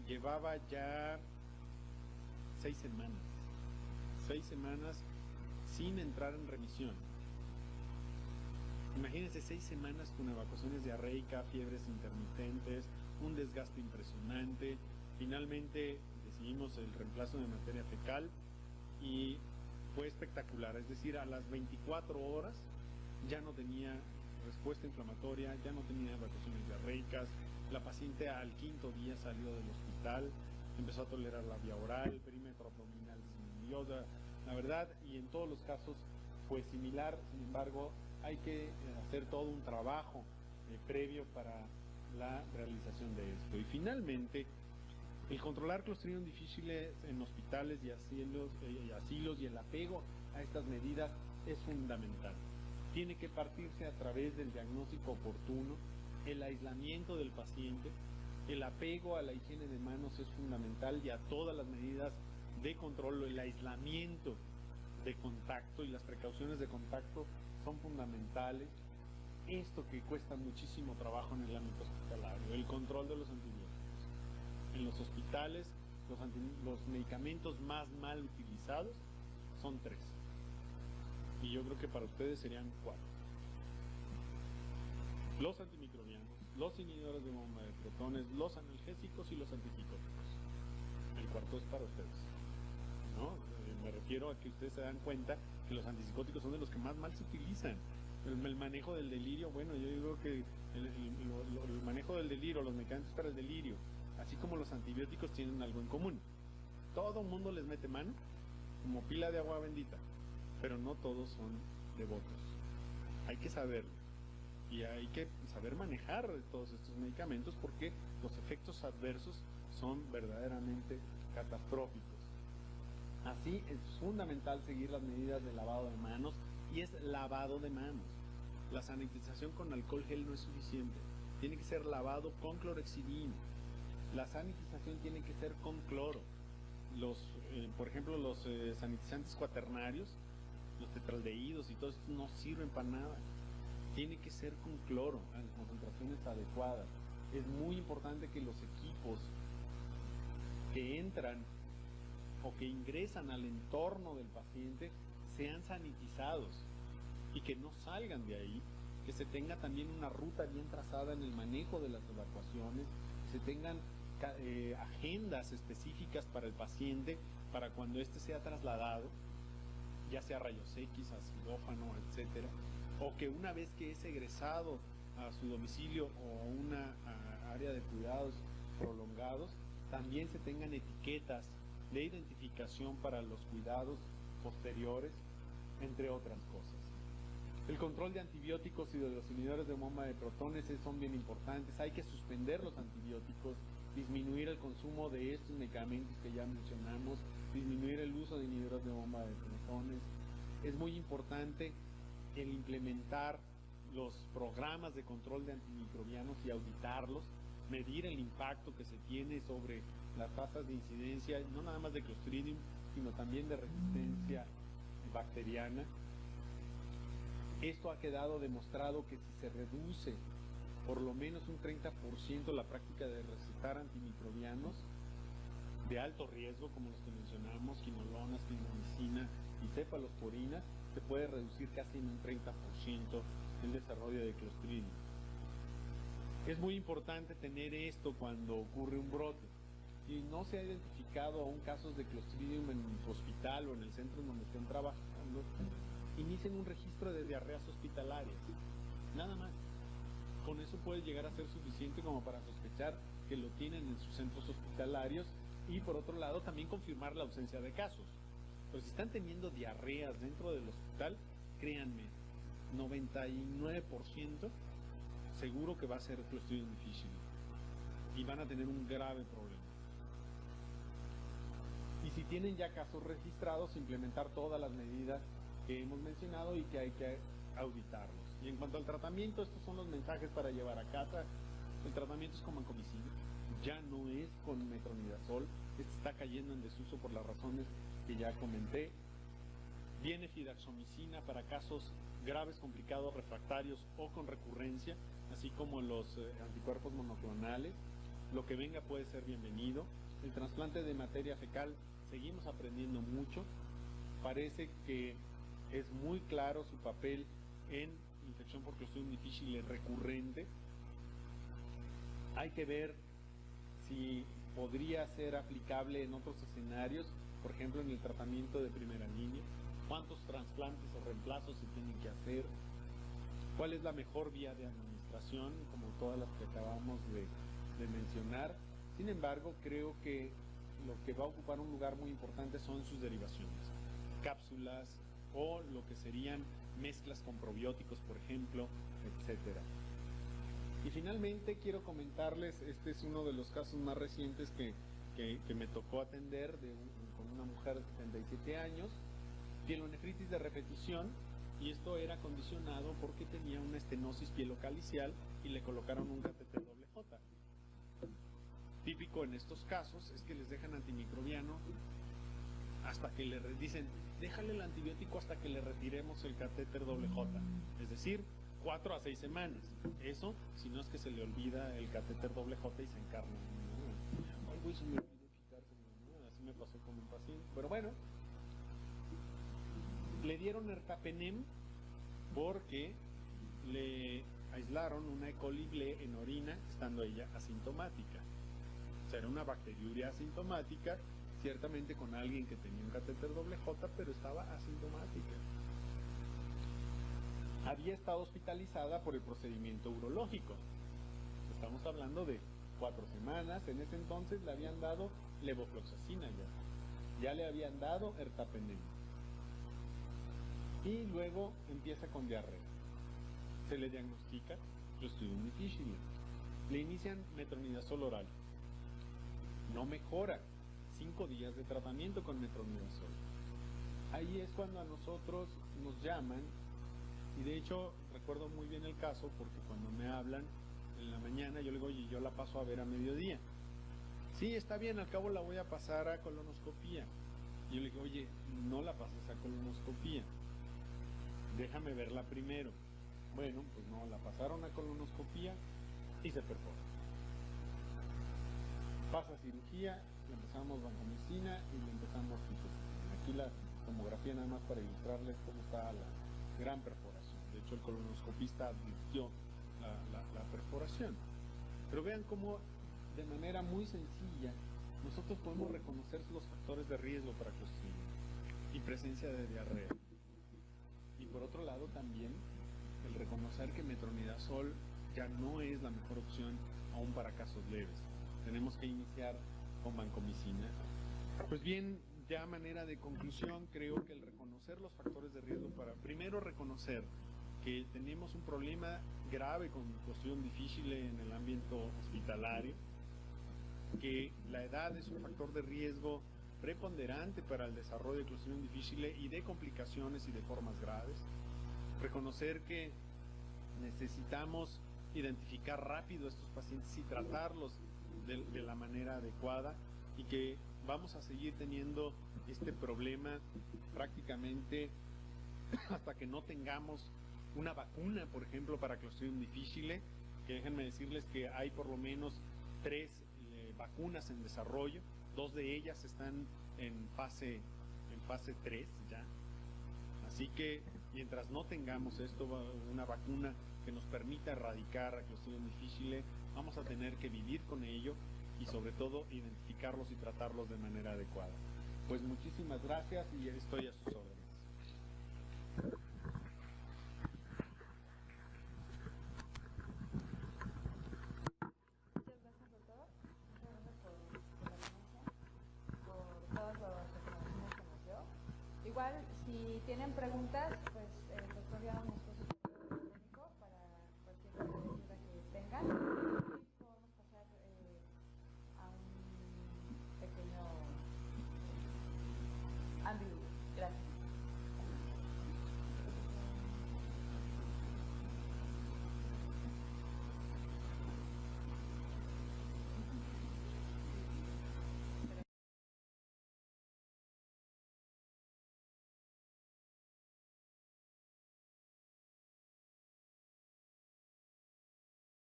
llevaba ya 6 semanas. 6 semanas sin entrar en remisión. Imagínense 6 semanas con evacuaciones diarreicas, fiebres intermitentes, un desgaste impresionante. Finalmente decidimos el reemplazo de materia fecal y fue espectacular. Es decir, a las 24 horas ya no tenía respuesta inflamatoria, ya no tenía evacuaciones diarreicas. La paciente al 5.º día salió del hospital, empezó a tolerar la vía oral, el perímetro abdominal disminuyó. La verdad, y en todos los casos fue similar. Sin embargo, hay que hacer todo un trabajo previo para la realización de esto. Y finalmente, el controlar Clostridium difficile en hospitales y asilos y el apego a estas medidas es fundamental. Tiene que partirse a través del diagnóstico oportuno, el aislamiento del paciente, el apego a la higiene de manos es fundamental, y a todas las medidas de control. El aislamiento de contacto y las precauciones de contacto son fundamentales. Esto que cuesta muchísimo trabajo en el ámbito hospitalario, el control de los antibióticos. En los hospitales, los medicamentos más mal utilizados son 3. Y yo creo que para ustedes serían 4. Los antimicrobianos, los inhibidores de bomba de protones, los analgésicos y los antipsicóticos. El 4 es para ustedes, ¿no? Me refiero a que ustedes se dan cuenta que los antipsicóticos son de los que más mal se utilizan. El manejo del delirio, bueno, yo digo que el manejo del delirio, los medicamentos para el delirio, así como los antibióticos, tienen algo en común. Todo el mundo les mete mano como pila de agua bendita, pero no todos son devotos. Hay que saberlo, y hay que saber manejar todos estos medicamentos, porque los efectos adversos son verdaderamente catastróficos. Así es fundamental seguir las medidas de lavado de manos, y es lavado de manos. La sanitización con alcohol gel no es suficiente, tiene que ser lavado con clorhexidina. La sanitización tiene que ser con cloro. Por ejemplo, los sanitizantes cuaternarios, los tetraldehídos y todo esto no sirven para nada. Tiene que ser con cloro, a las concentraciones adecuadas. Es muy importante que los equipos que entran o que ingresan al entorno del paciente sean sanitizados y que no salgan de ahí, que se tenga también una ruta bien trazada en el manejo de las evacuaciones, que se tengan agendas específicas para el paciente, para cuando éste sea trasladado, ya sea rayos X, a quirófano, etcétera, o que una vez que es egresado a su domicilio o a una área de cuidados prolongados, también se tengan etiquetas de identificación para los cuidados posteriores, entre otras cosas. El control de antibióticos y de los inhibidores de bomba de protones son bien importantes. Hay que suspender los antibióticos, disminuir el consumo de estos medicamentos que ya mencionamos, disminuir el uso de inhibidores de bomba de protones. Es muy importante el implementar los programas de control de antimicrobianos y auditarlos, medir el impacto que se tiene sobre las tasas de incidencia, no nada más de Clostridium, sino también de resistencia bacteriana. Esto ha quedado demostrado que si se reduce por lo menos un 30% la práctica de recetar antimicrobianos de alto riesgo, como los que mencionamos, quinolonas, clindamicina y cefalosporina, se puede reducir casi en un 30% el desarrollo de Clostridium. Es muy importante tener esto cuando ocurre un brote. si no se ha identificado aún casos de Clostridium en su hospital o en el centro en donde estén trabajando, inicien un registro de diarreas hospitalarias. Nada más. Con eso puede llegar a ser suficiente como para sospechar que lo tienen en sus centros hospitalarios y por otro lado también confirmar la ausencia de casos. Pero si están teniendo diarreas dentro del hospital, créanme, 99% seguro que va a ser Clostridium difficile y van a tener un grave problema. Y si tienen ya casos registrados, implementar todas las medidas que hemos mencionado y que hay que auditarlos. Y en cuanto al tratamiento, estos son los mensajes para llevar a casa. El tratamiento es con vancomicina, ya no es con metronidazol, este está cayendo en desuso por las razones que ya comenté. Viene fidaxomicina para casos graves, complicados, refractarios o con recurrencia, así como los anticuerpos monoclonales. Lo que venga puede ser bienvenido. El trasplante de materia fecal, seguimos aprendiendo mucho. Parece que es muy claro su papel en infección por Clostridium difficile recurrente. Hay que ver si podría ser aplicable en otros escenarios, por ejemplo en el tratamiento de primera línea, cuántos trasplantes o reemplazos se tienen que hacer, cuál es la mejor vía de administración, como todas las que acabamos de mencionar. Sin embargo, creo que lo que va a ocupar un lugar muy importante son sus derivaciones, cápsulas o lo que serían mezclas con probióticos, por ejemplo, etcétera. Y finalmente quiero comentarles, este es uno de los casos más recientes que me tocó atender con una mujer de 77 años, pielonefritis de repetición, y esto era condicionado porque tenía una estenosis pielocalicial y le colocaron un catéter doble J. Típico en estos casos es que les dejan antimicrobiano hasta que le dicen, déjale el antibiótico hasta que le retiremos el catéter doble J, es decir, 4 a 6 semanas. Eso, si no es que se le olvida el catéter doble J y se encarna. Ay, güey, se me olvidó quitárselo. Así me pasó con un paciente. Pero bueno, le dieron ertapenem porque le aislaron una E. coli ble en orina estando ella asintomática. O sea, era una bacteriuria asintomática, ciertamente con alguien que tenía un catéter doble J, pero estaba asintomática. Había estado hospitalizada por el procedimiento urológico. Estamos hablando de 4 semanas. En ese entonces le habían dado levofloxacina ya le habían dado ertapenem. Y luego empieza con diarrea. Se le diagnostica Clostridium difficile. Le inician metronidazol oral. No mejora. 5 días de tratamiento con metronidazol. Ahí es cuando a nosotros nos llaman, y de hecho recuerdo muy bien el caso porque cuando me hablan en la mañana yo le digo, oye, yo la paso a ver a mediodía. Sí, está bien, al cabo la voy a pasar a colonoscopía. Y yo le digo, oye, no la pases a colonoscopía, déjame verla primero. Bueno, pues no, la pasaron a colonoscopía y se perfora. Pasa cirugía, le empezamos vancomicina y le empezamos fitoxatina. Aquí la tomografía nada más para ilustrarles cómo está la gran perforación. De hecho, el colonoscopista advirtió la perforación. Pero vean cómo de manera muy sencilla nosotros podemos reconocer los factores de riesgo para Clostridium y presencia de diarrea. Y por otro lado también el reconocer que metronidazol ya no es la mejor opción aún para casos leves. Tenemos que iniciar con vancomicina. Pues bien, ya a manera de conclusión, creo que el reconocer los factores de riesgo para primero reconocer que tenemos un problema grave con Clostridium difficile en el ámbito hospitalario, que la edad es un factor de riesgo preponderante para el desarrollo de Clostridium difficile y de complicaciones y de formas graves. Reconocer que necesitamos identificar rápido a estos pacientes y tratarlos de la manera adecuada, y que vamos a seguir teniendo este problema prácticamente hasta que no tengamos una vacuna, por ejemplo, para Clostridium difficile, que déjenme decirles que hay por lo menos 3 vacunas en desarrollo, 2 de ellas están en fase 3 ya. Así que mientras no tengamos una vacuna que nos permita erradicar a Clostridium difficile, vamos a tener que vivir con ello y sobre todo identificarlos y tratarlos de manera adecuada. Pues muchísimas gracias y estoy a sus órdenes. Muchas gracias, doctor. Muchas gracias por la ponencia, por todas las recomendaciones que nos dio. Igual, si tienen preguntas, pues